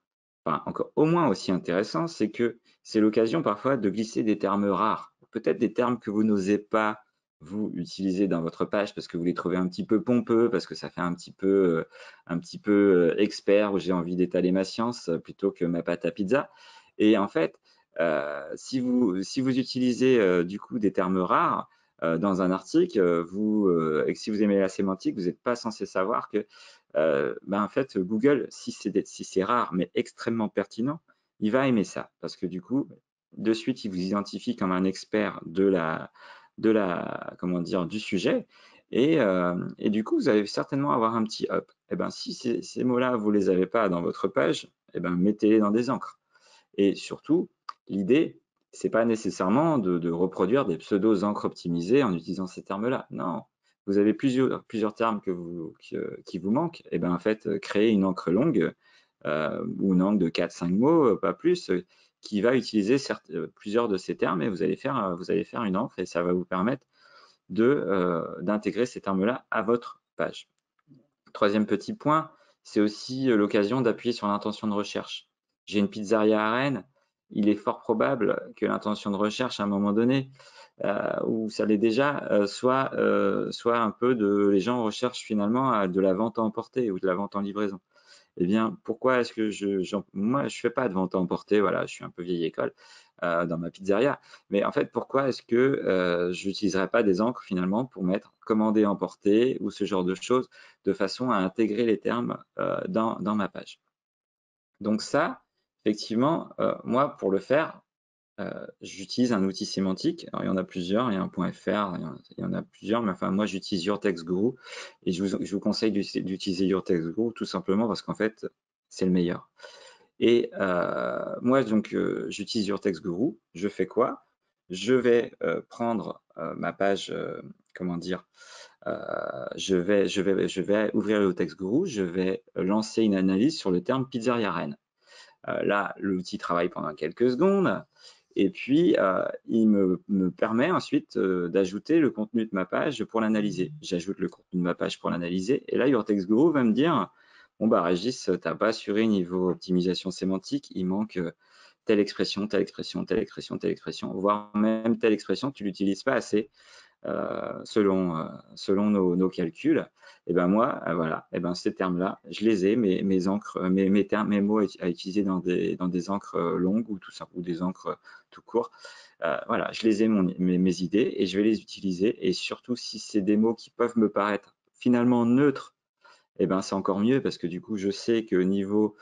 enfin, encore au moins aussi intéressant, c'est que c'est l'occasion parfois de glisser des termes rares. Peut-être des termes que vous n'osez pas vous utiliser dans votre page parce que vous les trouvez un petit peu pompeux, parce que ça fait un petit peu expert où j'ai envie d'étaler ma science plutôt que ma pâte à pizza. Et en fait, si vous utilisez du coup des termes rares dans un article, et que si vous aimez la sémantique, vous n'êtes pas censé savoir que en fait, Google, si c'est rare mais extrêmement pertinent, il va aimer ça parce que du coup, de suite, il vous identifie comme un expert comment dire, du sujet et du coup, vous allez certainement avoir un petit up. Et ben, si ces mots-là, vous les avez pas dans votre page, et ben, mettez-les dans des encres. Et surtout, l'idée, c'est pas nécessairement de reproduire des pseudos encres optimisées en utilisant ces termes-là. Non, vous avez plusieurs termes qui vous manquent. Et ben en fait, créez une encre longue ou une encre de 4-5 mots, pas plus, qui va utiliser plusieurs de ces termes et vous allez faire une encre et ça va vous permettre d'intégrer ces termes-là à votre page. Troisième petit point, c'est aussi l'occasion d'appuyer sur l'intention de recherche. J'ai une pizzeria à Rennes, il est fort probable que l'intention de recherche à un moment donné, où ça l'est déjà, soit un peu les gens recherchent finalement de la vente à emporter ou de la vente en livraison. Eh bien, pourquoi est-ce que moi, je fais pas de vente à emporter, voilà, je suis un peu vieille école dans ma pizzeria. Mais en fait, pourquoi est-ce que je n'utiliserais pas des encres finalement pour mettre commander, emporter ou ce genre de choses de façon à intégrer les termes dans ma page. Donc ça, effectivement, moi, pour le faire, j'utilise un outil sémantique. Alors, il y en a plusieurs, il y a un .fr, il y en a plusieurs, mais enfin, moi, j'utilise Your Text Guru et je vous conseille d'utiliser Your Text Guru tout simplement parce qu'en fait, c'est le meilleur. Et moi, donc, j'utilise Your Text Guru. Je fais quoi? Je vais prendre ma page, comment dire, je vais ouvrir le Text Guru, je vais lancer une analyse sur le terme pizzeria Rennes. Là, l'outil travaille pendant quelques secondes. Et puis, il me permet ensuite d'ajouter le contenu de ma page pour l'analyser. J'ajoute le contenu de ma page pour l'analyser. Et là, Your Text Guru va me dire, bon, bah, Régis, tu n'as pas assuré niveau optimisation sémantique, il manque telle expression, telle expression, telle expression, telle expression, voire même telle expression, tu l'utilises pas assez selon nos calculs. Et ben moi, voilà, et ben ces termes-là, je les ai, mes encres, mes termes, mes mots à utiliser dans des encres longues ou tout ça, ou des encres tout court. Voilà, je les ai mes idées et je vais les utiliser. Et surtout, si c'est des mots qui peuvent me paraître finalement neutres, et ben c'est encore mieux parce que du coup, je sais que niveau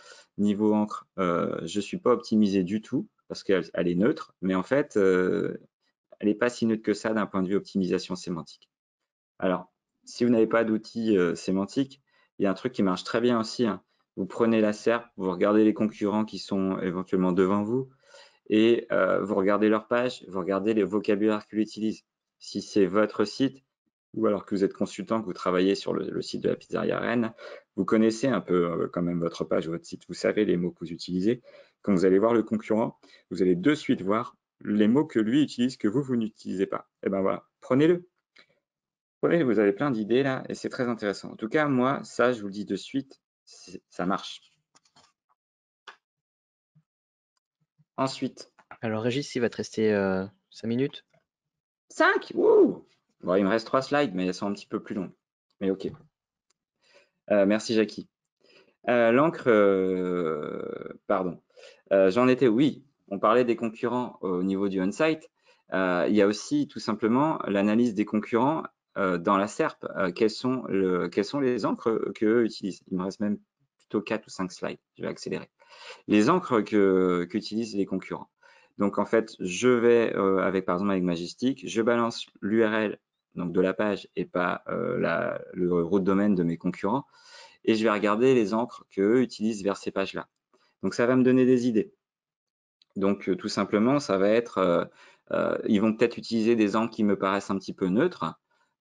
encre, je suis pas optimisé du tout parce qu'elle est neutre, mais en fait, elle n'est pas si neutre que ça d'un point de vue optimisation sémantique. Alors, si vous n'avez pas d'outils sémantiques, il y a un truc qui marche très bien aussi, hein. Vous prenez la SERP, vous regardez les concurrents qui sont éventuellement devant vous et vous regardez leur page, vous regardez les vocabulaires qu'ils utilisent. Si c'est votre site ou alors que vous êtes consultant, que vous travaillez sur le site de la pizzeria Rennes, vous connaissez un peu quand même votre page, votre site, vous savez les mots que vous utilisez. Quand vous allez voir le concurrent, vous allez de suite voir les mots que lui utilise, que vous n'utilisez pas. Et ben voilà, prenez-le. Prenez-le, vous avez plein d'idées là, et c'est très intéressant. En tout cas, moi, ça, je vous le dis de suite, ça marche. Ensuite, Alors, Régis, il va te rester 5 minutes. 5. Wouh! Bon, il me reste 3 slides, mais elles sont un petit peu plus longues. Mais ok. Merci, Jackie. L'encre, pardon. J'en étais, oui, on parlait des concurrents au niveau du on-site. Il y a aussi tout simplement l'analyse des concurrents dans la SERP. Quelles sont les encres qu'eux utilisent? Il me reste même plutôt 4 ou 5 slides. Je vais accélérer. Les encres qu'utilisent les concurrents. Donc en fait, je vais par exemple avec Majestic, je balance l'URL donc de la page et pas le root de domaine de mes concurrents et je vais regarder les encres qu'eux utilisent vers ces pages-là. Donc ça va me donner des idées. Donc tout simplement, ça va être, ils vont peut-être utiliser des encres qui me paraissent un petit peu neutres,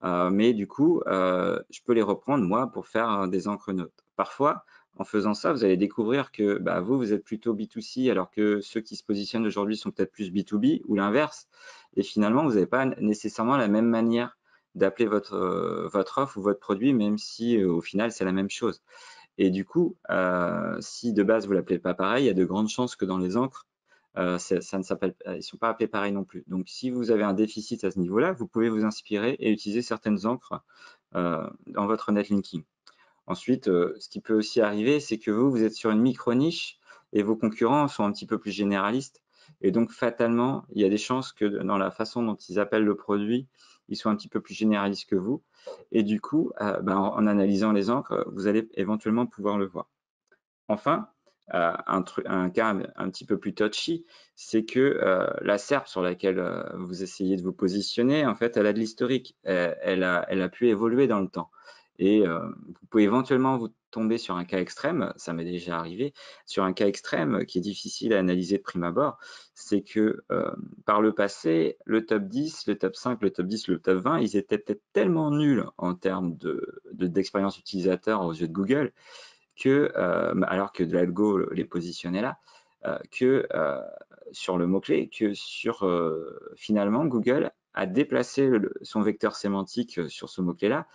mais du coup, je peux les reprendre moi pour faire des encres neutres. Parfois, en faisant ça, vous allez découvrir que bah, vous êtes plutôt B2C alors que ceux qui se positionnent aujourd'hui sont peut-être plus B2B ou l'inverse. Et finalement, vous n'avez pas nécessairement la même manière d'appeler votre offre ou votre produit, même si au final, c'est la même chose. Et du coup, si de base, vous ne l'appelez pas pareil, il y a de grandes chances que dans les encres, ça ne s'appelle, ils ne sont pas appelés pareil non plus. Donc, si vous avez un déficit à ce niveau-là, vous pouvez vous inspirer et utiliser certaines encres dans votre netlinking. Ensuite, ce qui peut aussi arriver, c'est que vous êtes sur une micro-niche et vos concurrents sont un petit peu plus généralistes. Et donc, fatalement, il y a des chances que dans la façon dont ils appellent le produit, ils soient un petit peu plus généralistes que vous. Et du coup, en analysant les encres, vous allez éventuellement pouvoir le voir. Enfin, Un cas un petit peu plus touchy, c'est que la SERP sur laquelle vous essayez de vous positionner, en fait, elle a de l'historique. Elle a pu évoluer dans le temps. Et vous pouvez éventuellement vous tomber sur un cas extrême, ça m'est déjà arrivé, sur un cas extrême qui est difficile à analyser de prime abord, c'est que par le passé, le top 10, le top 5, le top 10, le top 20, ils étaient peut-être tellement nuls en termes d'expérience utilisateur aux yeux de Google que, alors que de l'algo les positionnait là, que sur le mot-clé, que sur finalement Google a déplacé son vecteur sémantique sur ce mot-clé-là.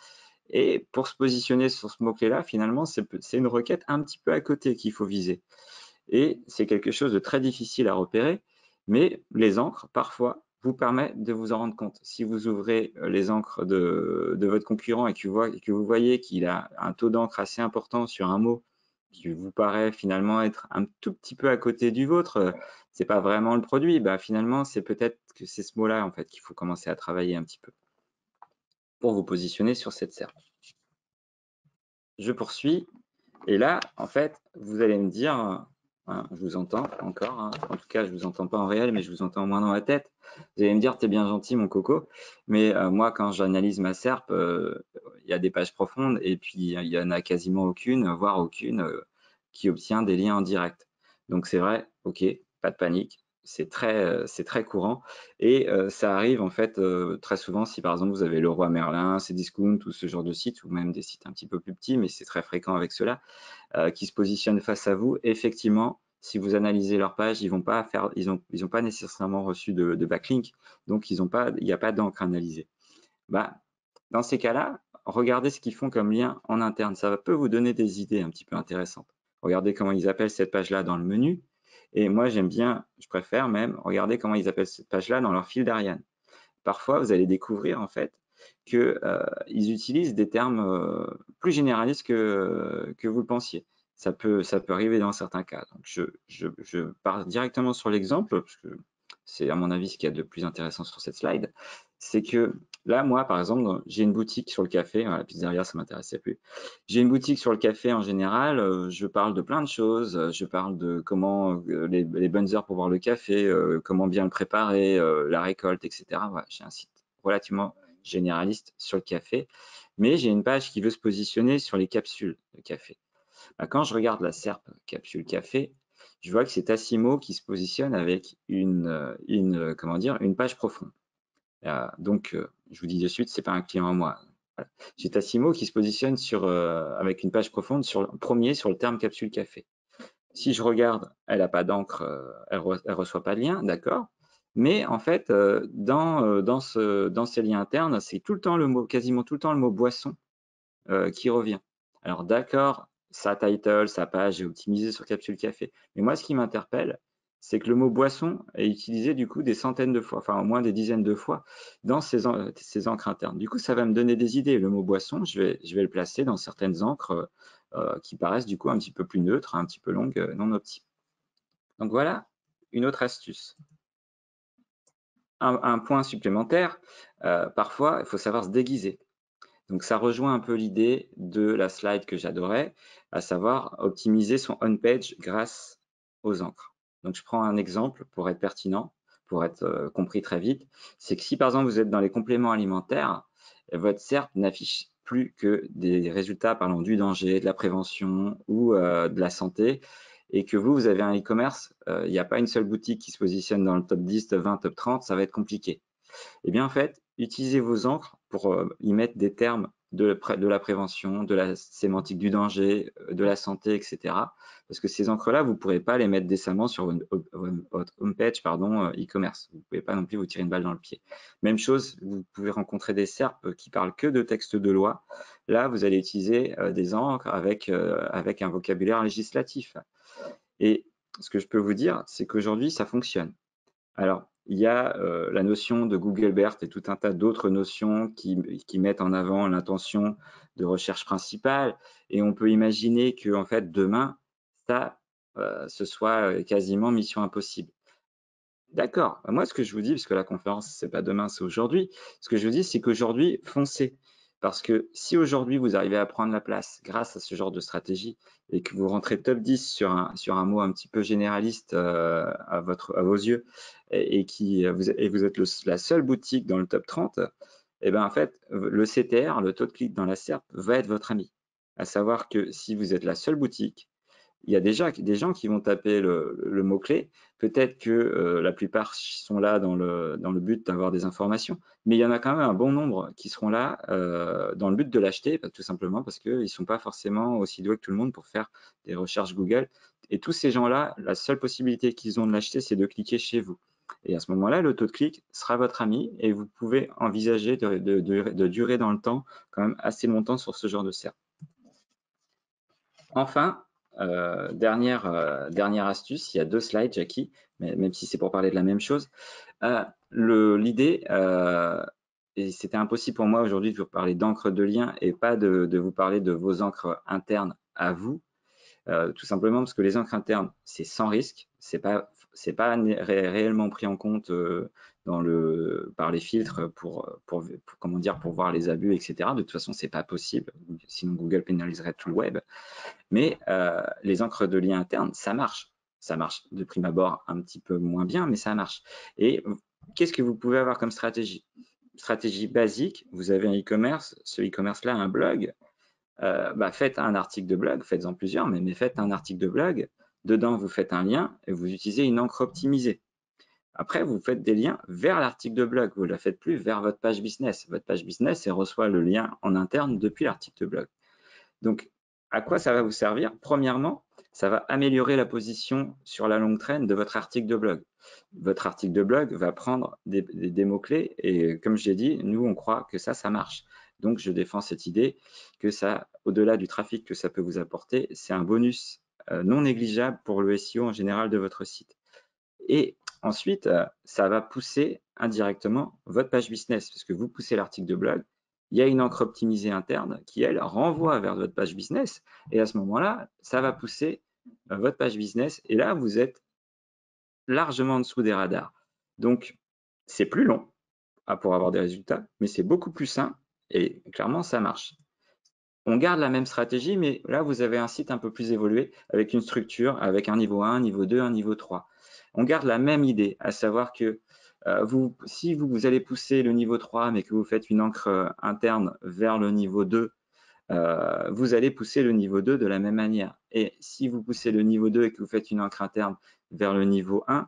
Et pour se positionner sur ce mot-clé-là, finalement, c'est une requête un petit peu à côté qu'il faut viser. Et c'est quelque chose de très difficile à repérer, mais les encres, parfois, vous permettent de vous en rendre compte. Si vous ouvrez les encres de votre concurrent et que vous voyez qu'il a un taux d'encre assez important sur un mot qui vous paraît finalement être un tout petit peu à côté du vôtre, c'est pas vraiment le produit, bah finalement, c'est peut-être que c'est ce mot-là en fait qu'il faut commencer à travailler un petit peu pour vous positionner sur cette SERP. Je poursuis. Et là, en fait, vous allez me dire, hein, je vous entends encore, hein, en tout cas, je vous entends pas en réel, mais je vous entends au moins dans la tête. Vous allez me dire, t'es bien gentil, mon coco, mais moi, quand j'analyse ma SERP, il y a des pages profondes et puis il y en a quasiment aucune, voire aucune, qui obtient des liens en direct. Donc c'est vrai, ok, pas de panique, c'est très courant et ça arrive en fait très souvent si par exemple vous avez Leroy Merlin, Cdiscount ou ce genre de site ou même des sites un petit peu plus petits, mais c'est très fréquent avec cela, qui se positionnent face à vous. Effectivement, si vous analysez leur page, ils ont pas nécessairement reçu de backlink, donc il n'y a pas d'encre analysée. Bah, dans ces cas-là, regardez ce qu'ils font comme lien en interne. Ça peut vous donner des idées un petit peu intéressantes. Regardez comment ils appellent cette page-là dans le menu. Et moi, j'aime bien, je préfère même regarder comment ils appellent cette page-là dans leur fil d'Ariane. Parfois, vous allez découvrir en fait qu'ils utilisent des termes plus généralistes que vous le pensiez. Ça peut arriver dans certains cas. Donc, je pars directement sur l'exemple, parce que c'est à mon avis ce qu'il y a de plus intéressant sur cette slide. C'est que là, moi, par exemple, j'ai une boutique sur le café. La pizzeria, ça m'intéressait plus. J'ai une boutique sur le café en général. Je parle de plein de choses. Je parle de comment les bonnes heures pour boire le café, comment bien le préparer, la récolte, etc. Voilà, j'ai un site relativement généraliste sur le café, mais j'ai une page qui veut se positionner sur les capsules de café. Quand je regarde la SERP capsule café, je vois que c'est Tassimo qui se positionne avec comment dire, une page profonde. Donc, je vous dis de suite, c'est pas un client à moi. Voilà. J'ai Tassimo qui se positionne avec une page profonde premier sur le terme capsule café. Si je regarde, elle n'a pas d'encre, elle reçoit pas de lien, d'accord. Mais en fait, dans ces liens internes, c'est tout le temps quasiment tout le temps le mot boisson qui revient. Alors d'accord, sa title, sa page est optimisée sur Capsule Café. Mais moi, ce qui m'interpelle, c'est que le mot boisson est utilisé du coup des centaines de fois, enfin au moins des dizaines de fois dans ces encres internes. Du coup, ça va me donner des idées. Le mot boisson, je vais le placer dans certaines encres qui paraissent du coup un petit peu plus neutres, un petit peu longues, non optiques. Donc voilà une autre astuce. Un point supplémentaire, parfois, il faut savoir se déguiser. Donc ça rejoint un peu l'idée de la slide que j'adorais, à savoir optimiser son on-page grâce aux encres. Donc je prends un exemple pour être pertinent, pour être compris très vite. C'est que si par exemple vous êtes dans les compléments alimentaires, votre SERP n'affiche plus que des résultats parlant du danger, de la prévention ou de la santé, et que vous avez un e-commerce, il n'y a pas une seule boutique qui se positionne dans le top 10, top 20, top 30, ça va être compliqué. Eh bien, en fait, utilisez vos encres pour y mettre des termes de la prévention, de la sémantique du danger, de la santé, etc. Parce que ces encres-là, vous ne pourrez pas les mettre décemment sur votre homepage e-commerce. Vous ne pouvez pas non plus vous tirer une balle dans le pied. Même chose, vous pouvez rencontrer des SERP qui parlent que de textes de loi. Là, vous allez utiliser des encres avec un vocabulaire législatif. Et ce que je peux vous dire, c'est qu'aujourd'hui, ça fonctionne. Alors, il y a la notion de Google BERT et tout un tas d'autres notions qui mettent en avant l'intention de recherche principale. Et on peut imaginer que, en fait, demain, ça, ce soit quasiment mission impossible. D'accord. Moi, ce que je vous dis, parce que la conférence, c'est pas demain, c'est aujourd'hui, ce que je vous dis, c'est qu'aujourd'hui, foncez. Parce que si aujourd'hui vous arrivez à prendre la place grâce à ce genre de stratégie et que vous rentrez top 10 sur un mot un petit peu généraliste à vos yeux et vous êtes la seule boutique dans le top 30, et ben en fait, le CTR, le taux de clic dans la SERP, va être votre ami. À savoir que si vous êtes la seule boutique, il y a déjà des gens qui vont taper le mot-clé. Peut-être que la plupart sont là dans le but d'avoir des informations, mais il y en a quand même un bon nombre qui seront là dans le but de l'acheter, tout simplement parce qu'ils ne sont pas forcément aussi doués que tout le monde pour faire des recherches Google. Et tous ces gens-là, la seule possibilité qu'ils ont de l'acheter, c'est de cliquer chez vous. Et à ce moment-là, le taux de clic sera votre ami et vous pouvez envisager de durer dans le temps quand même assez longtemps sur ce genre de serve. Enfin, dernière astuce, il y a 2 slides, Jackie, mais même si c'est pour parler de la même chose. L'idée, et c'était impossible pour moi aujourd'hui de vous parler d'encre de lien et pas de vous parler de vos encres internes à vous, tout simplement parce que les encres internes, c'est sans risque, c'est pas réellement pris en compte par les filtres comment dire, pour voir les abus, etc. De toute façon, c'est pas possible, sinon Google pénaliserait tout le web. Mais les encres de lien internes, ça marche. Ça marche de prime abord un petit peu moins bien, mais ça marche. Et qu'est-ce que vous pouvez avoir comme stratégie? Stratégie basique, vous avez un e-commerce, ce e-commerce-là a un blog, faites un article de blog, faites-en plusieurs, mais faites un article de blog, dedans vous faites un lien et vous utilisez une encre optimisée. Après, vous faites des liens vers l'article de blog, vous ne la faites plus vers votre page business. Votre page business, elle reçoit le lien en interne depuis l'article de blog. Donc, à quoi ça va vous servir? Premièrement, ça va améliorer la position sur la longue traîne de votre article de blog. Votre article de blog va prendre des mots-clés et comme j'ai dit, nous, on croit que ça marche. Donc, je défends cette idée que ça, au-delà du trafic que ça peut vous apporter, c'est un bonus non négligeable pour le SEO en général de votre site. Et ensuite, ça va pousser indirectement votre page business parce que vous poussez l'article de blog, il y a une encre optimisée interne qui, elle, renvoie vers votre page business. Et à ce moment-là, ça va pousser votre page business. Et là, vous êtes largement en dessous des radars. Donc, c'est plus long pour avoir des résultats, mais c'est beaucoup plus sain et clairement, ça marche. On garde la même stratégie, mais là, vous avez un site un peu plus évolué avec une structure, avec un niveau 1, un niveau 2, un niveau 3. On garde la même idée, à savoir que si vous allez pousser le niveau 3, mais que vous faites une encre interne vers le niveau 2, vous allez pousser le niveau 2 de la même manière. Et si vous poussez le niveau 2 et que vous faites une encre interne vers le niveau 1,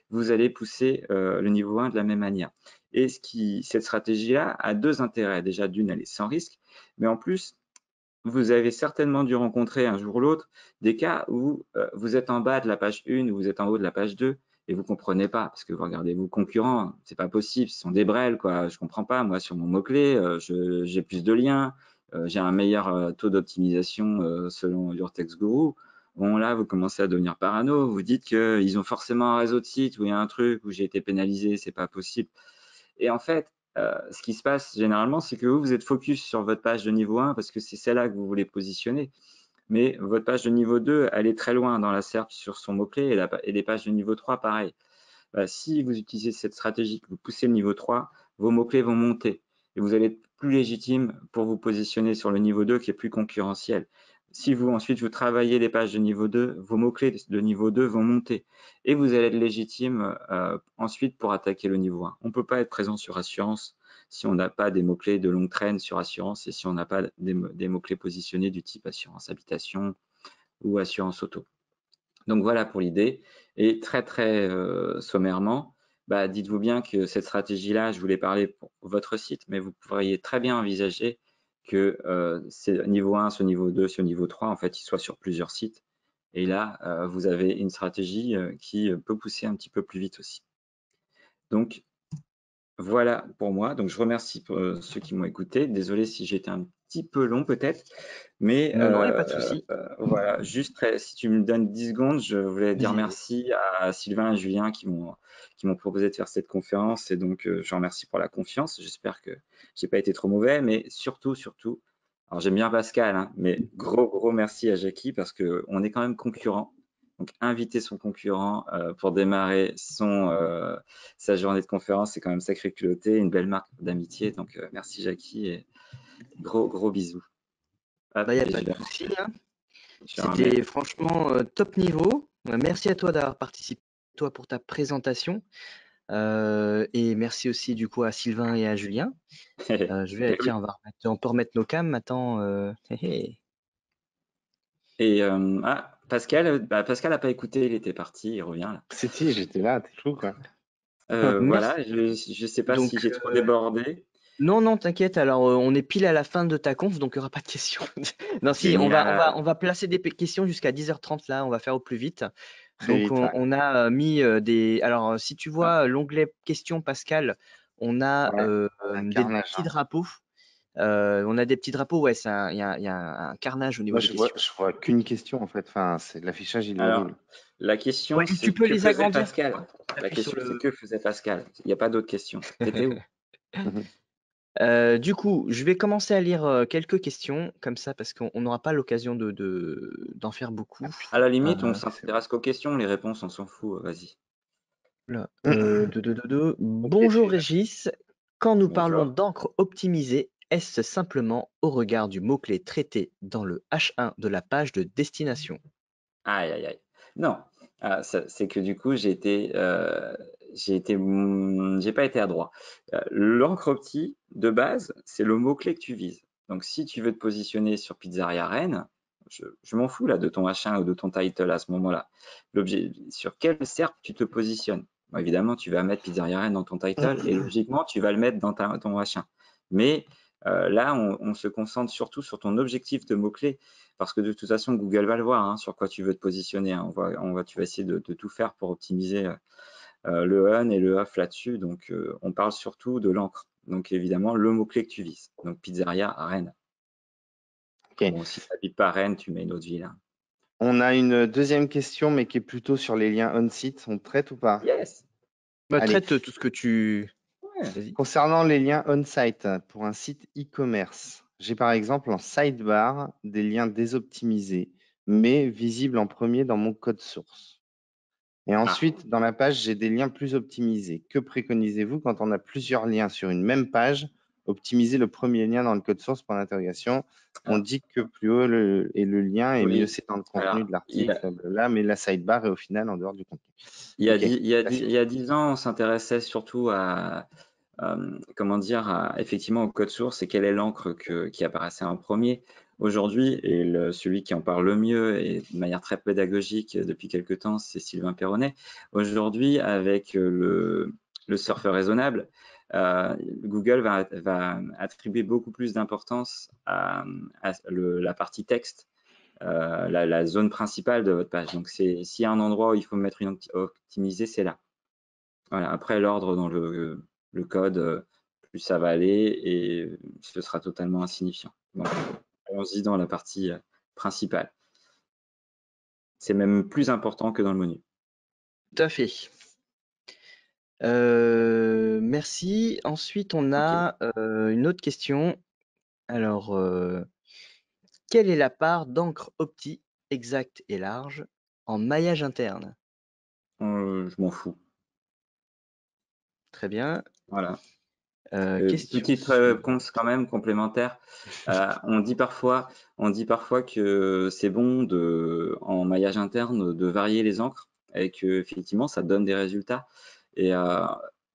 vous allez pousser le niveau 1 de la même manière. Et cette stratégie-là a 2 intérêts. Déjà, d'une, elle est sans risque, mais en plus, vous avez certainement dû rencontrer un jour ou l'autre des cas où vous êtes en bas de la page 1 ou vous êtes en haut de la page 2 et vous comprenez pas parce que vous regardez vos concurrents, c'est pas possible, ce sont des brels quoi, je comprends pas, moi sur mon mot-clé, j'ai plus de liens, j'ai un meilleur taux d'optimisation selon Your Text Guru. Bon là, vous commencez à devenir parano, vous dites qu'ils ont forcément un réseau de sites où il y a un truc où j'ai été pénalisé, c'est pas possible. Et en fait, ce qui se passe généralement, c'est que vous êtes focus sur votre page de niveau 1 parce que c'est celle-là que vous voulez positionner. Mais votre page de niveau 2, elle est très loin dans la SERP sur son mot-clé et les pages de niveau 3, pareil. Si vous utilisez cette stratégie, que vous poussez le niveau 3, vos mots-clés vont monter et vous allez être plus légitime pour vous positionner sur le niveau 2 qui est plus concurrentiel. Si ensuite vous travaillez les pages de niveau 2, vos mots-clés de niveau 2 vont monter et vous allez être légitime ensuite pour attaquer le niveau 1. On ne peut pas être présent sur assurance si on n'a pas des mots-clés de longue traîne sur assurance et si on n'a pas des mots-clés positionnés du type assurance habitation ou assurance auto. Donc voilà pour l'idée. Et très très sommairement, dites-vous bien que cette stratégie-là, je voulais parler pour votre site, mais vous pourriez très bien envisager que ce niveau 1, ce niveau 2, ce niveau 3, en fait, il soit sur plusieurs sites. Et là, vous avez une stratégie qui peut pousser un petit peu plus vite aussi. Donc, voilà pour moi. Donc, je remercie pour ceux qui m'ont écouté. Désolé si j'étais un petit peu long peut-être, mais Non, il n'y a pas de souci. voilà, juste si tu me donnes 10 secondes, je voulais dire merci à Sylvain et Julien qui m'ont proposé de faire cette conférence et donc je remercie pour la confiance. J'espère que j'ai pas été trop mauvais, mais surtout, alors j'aime bien Pascal, hein, mais gros merci à Jackie parce que on est quand même concurrents. Donc, inviter son concurrent pour démarrer sa journée de conférence, c'est quand même sacré culotté, une belle marque d'amitié. Donc, merci Jackie. Gros bisous. Hop, Bah, il n'y a et pas de souci, hein. je remets. C'était franchement top niveau. Merci à toi d'avoir participé, toi, pour ta présentation. Et merci aussi du coup à Sylvain et à Julien. Et oui. Tiens, on peut remettre nos cams maintenant. Et Pascal, Pascal n'a pas écouté, il était parti, il revient là. Si, j'étais là, t'es fou, quoi. Merci. Voilà, je sais pas Donc, si j'ai trop débordé. non, t'inquiète. Alors, on est pile à la fin de ta conf, donc il n'y aura pas de questions. Non, si, Génial. on va placer des questions jusqu'à 10h30 là. On va faire au plus vite. Très Donc, vite, ouais. on a mis des. Alors, si tu vois l'onglet questions, Pascal, on a Ouais, un des carnage, petits hein. drapeaux. On a des petits drapeaux. Ouais, il y a un carnage au niveau Moi, des questions. je vois qu'une question, en fait. Enfin, l'affichage, il est Alors, horrible. la Ouais, question, et tu c'est peux que les faisait agrandir. Pascal? La Appuie sur question, c'est le. que faisait Pascal? Il n'y a pas d'autre question. T'étais où? Du coup, je vais commencer à lire quelques questions comme ça parce qu'on n'aura pas l'occasion d'en faire beaucoup. À la limite, on Euh, s'intéresse qu'aux questions, les réponses, on s'en fout. Vas-y. Là, Ok, Bonjour celui-là. Régis, quand nous parlons Bonjour. d'encre optimisée, est-ce simplement au regard du mot-clé traité dans le H1 de la page de destination? Aïe, aïe, aïe. Non, c'est que du coup, j'ai pas été adroit. L'encre opti, de base, c'est le mot-clé que tu vises. Donc, si tu veux te positionner sur Pizzeria Rennes, je m'en fous là de ton H1 ou de ton title à ce moment-là. Sur quel SERP tu te positionnes? Bon, évidemment, tu vas mettre Pizzeria Rennes dans ton title et logiquement, tu vas le mettre dans ton H1. Mais là, on se concentre surtout sur ton objectif de mot-clé. Parce que de toute façon, Google va le voir hein, sur quoi tu veux te positionner. Hein. Tu vas essayer de tout faire pour optimiser le on et le off là-dessus. Donc, on parle surtout de l'encre. Donc, évidemment, le mot-clé que tu vises. Donc, pizzeria à Rennes. Ok. Bon, si tu n'habites pas à Rennes, tu mets une autre ville. Hein. On a une deuxième question, mais qui est plutôt sur les liens on-site. On traite ou pas? Yes. Bah, Allez. traite tout ce que tu. Ouais. Vas-y. Concernant les liens on-site pour un site e-commerce, j'ai par exemple en sidebar des liens désoptimisés, mais visibles en premier dans mon code source. Et ensuite, dans la page, j'ai des liens plus optimisés. Que préconisez-vous quand on a plusieurs liens sur une même page? Optimiser le premier lien dans le code source, point d'interrogation. On Alors, dit que plus haut est le lien et mieux oui. c'est dans le contenu Alors, de l'article, là, mais la sidebar est au final en dehors du contenu. Ok, il classique. y a 10 ans, on s'intéressait surtout comment dire, effectivement au code source et quelle est l'encre qui apparaissait en premier. Aujourd'hui, et celui qui en parle le mieux et de manière très pédagogique depuis quelques temps, c'est Sylvain Perronnet. Aujourd'hui, avec le surfeur raisonnable, Google va attribuer beaucoup plus d'importance à la partie texte, la zone principale de votre page. Donc, s'il y a un endroit où il faut mettre une optimisée, c'est là. Voilà. Après, l'ordre dans le code, plus ça va aller et ce sera totalement insignifiant. Donc, allons-y dans la partie principale. C'est même plus important que dans le menu. Tout à fait. Merci. Ensuite, on a une autre question. Alors, quelle est la part d'encre opti exacte et large en maillage interne? Je m'en fous. Très bien. Voilà. Question Petite suivante. réponse quand même complémentaire. On dit parfois que c'est bon en maillage interne de varier les encres et que effectivement ça donne des résultats. Et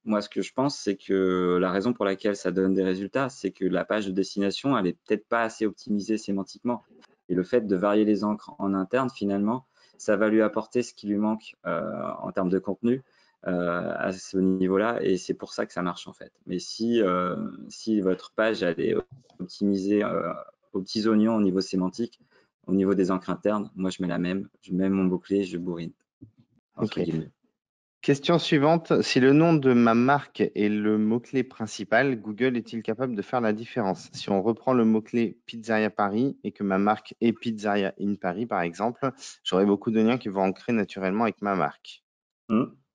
moi, ce que je pense, c'est que la raison pour laquelle ça donne des résultats, c'est que la page de destination, elle est peut-être pas assez optimisée sémantiquement. Et le fait de varier les encres en interne, finalement, ça va lui apporter ce qui lui manque en termes de contenu à ce niveau-là, et c'est pour ça que ça marche en fait. Mais si votre page elle est optimisée aux petits oignons au niveau sémantique, au niveau des encres internes, moi je mets la même, je mets mon mot-clé, je bourrine, entre Ok. guillemets. Question suivante. Si le nom de ma marque est le mot-clé principal, Google est-il capable de faire la différence? Si on reprend le mot-clé Pizzeria Paris et que ma marque est Pizzeria in Paris, par exemple, j'aurai beaucoup de liens qui vont ancrer naturellement avec ma marque.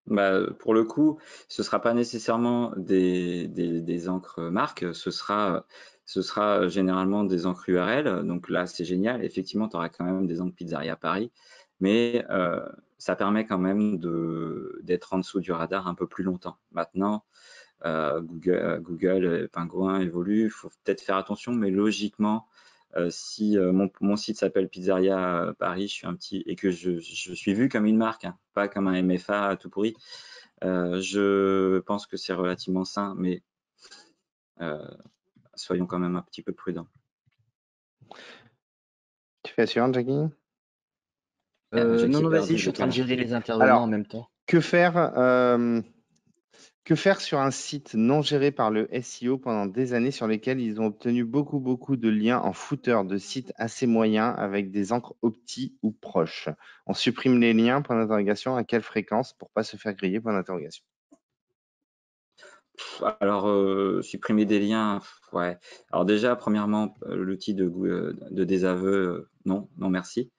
Bah, pour le coup, ce sera pas nécessairement des encres marques, ce sera généralement des encres URL. Donc là, c'est génial. Effectivement, tu auras quand même des encres Pizzeria Paris, mais ça permet quand même d'être en dessous du radar un peu plus longtemps. Maintenant, Google, Pingouin évolue. Il faut peut-être faire attention, mais logiquement, si mon site s'appelle Pizzeria Paris, et que je suis vu comme une marque, hein, pas comme un MFA tout pourri, je pense que c'est relativement sain, mais soyons quand même un petit peu prudents. Tu fais assurance, Jackie? Non, vas-y, je suis en train de gérer les intervenants Alors, en même temps. Que faire sur un site non géré par le SEO pendant des années sur lesquels ils ont obtenu beaucoup de liens en footer de sites assez moyens avec des encres opti ou proches? On supprime les liens, point d'interrogation, à quelle fréquence pour pas se faire griller, point d'interrogation? Alors, supprimer des liens, ouais. Alors déjà, premièrement, l'outil de désaveu, non, merci.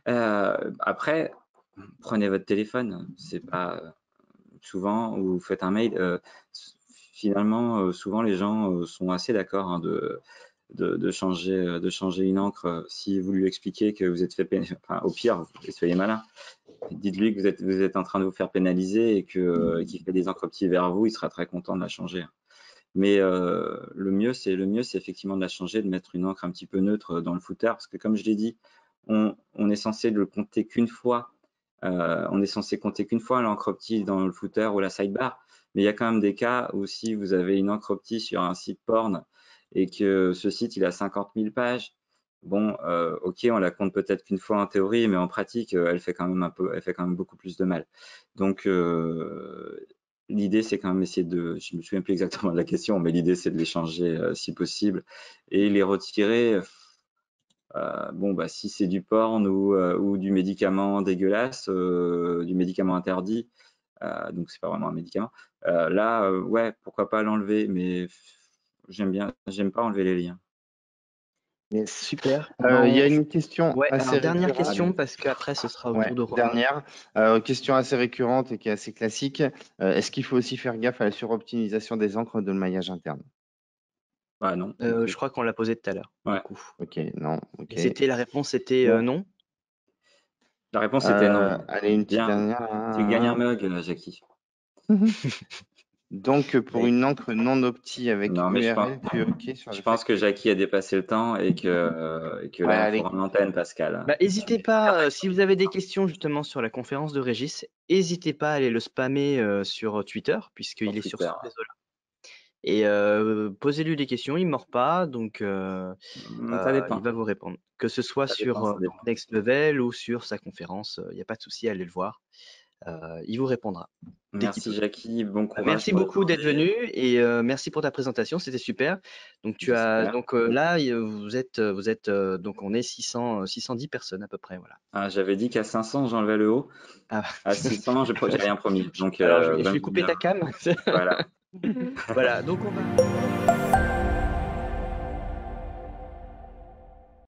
Après, prenez votre téléphone, c'est pas souvent, ou faites un mail. Finalement, souvent les gens sont assez d'accord, hein, de changer une encre. Si vous lui expliquez que vous êtes fait enfin, au pire, soyez malin. Dites-lui que vous êtes en train de vous faire pénaliser et qu'il fait des encres petits vers vous, il sera très content de la changer. Mais le mieux, c'est effectivement de la changer, de mettre une encre un petit peu neutre dans le footer, parce que comme je l'ai dit, on est censé le compter qu'une fois. On est censé compter qu'une fois l'encre opti dans le footer ou la sidebar, mais il y a quand même des cas où si vous avez une encre opti sur un site porn et que ce site il a 50 000 pages, bon, ok, on la compte peut-être qu'une fois en théorie, mais en pratique, elle fait quand même beaucoup plus de mal. Donc l'idée, c'est quand même essayer je me souviens plus exactement de la question, mais l'idée, c'est de les changer si possible et les retirer. Bon, bah, si c'est du porn ou du médicament dégueulasse, du médicament interdit, donc c'est pas vraiment un médicament, là, ouais, pourquoi pas l'enlever, mais j'aime pas enlever les liens. Yes, super. Il y a une question Ouais, assez alors dernière récurrente. question, parce qu'après ce sera au Ouais, tour de Romain. dernière question assez récurrente et qui est assez classique. Est-ce qu'il faut aussi faire gaffe à la suroptimisation des encres de maillage interne? Bah non. Je crois qu'on l'a posé tout à l'heure. Ouais. Du coup. Ok, non. Ok. Et la réponse était Bon. non. La réponse était non. Allez, une petite Bien, dernière. tu gagnes un mug, Jackie. Donc, pour Mais- une encre non opti avec Non, mais URL, tu es ok sur je le pense fait que Jackie a dépassé le temps et que Ouais, là, il allez. faut rendre l'antenne, Pascal. Bah, n'hésitez pas, si vous avez des questions justement sur la conférence de Régis, n'hésitez pas à aller le spammer sur Twitter, puisqu'il est sur ce Twitter. réseau-là. Et posez-lui des questions, il ne mord pas, donc Ça dépend. il va vous répondre. Que ce soit Ça sur dépend, ça dépend. Next Level ou sur sa conférence, il n'y a pas de souci, allez le voir. Il vous répondra. Dès qu'il Merci peut. Jackie, bon courage. Merci pour la beaucoup d'être journée. venu et merci pour ta présentation, c'était super. Donc J'espère. là vous êtes donc on est 610 personnes à peu près, voilà. Ah, j'avais dit qu'à 500, j'enlevais le haut. Ah. À 600, j'ai rien promis. Donc, Alors je vais bonne couper journée à ta cam. vous. Voilà. Voilà, donc on va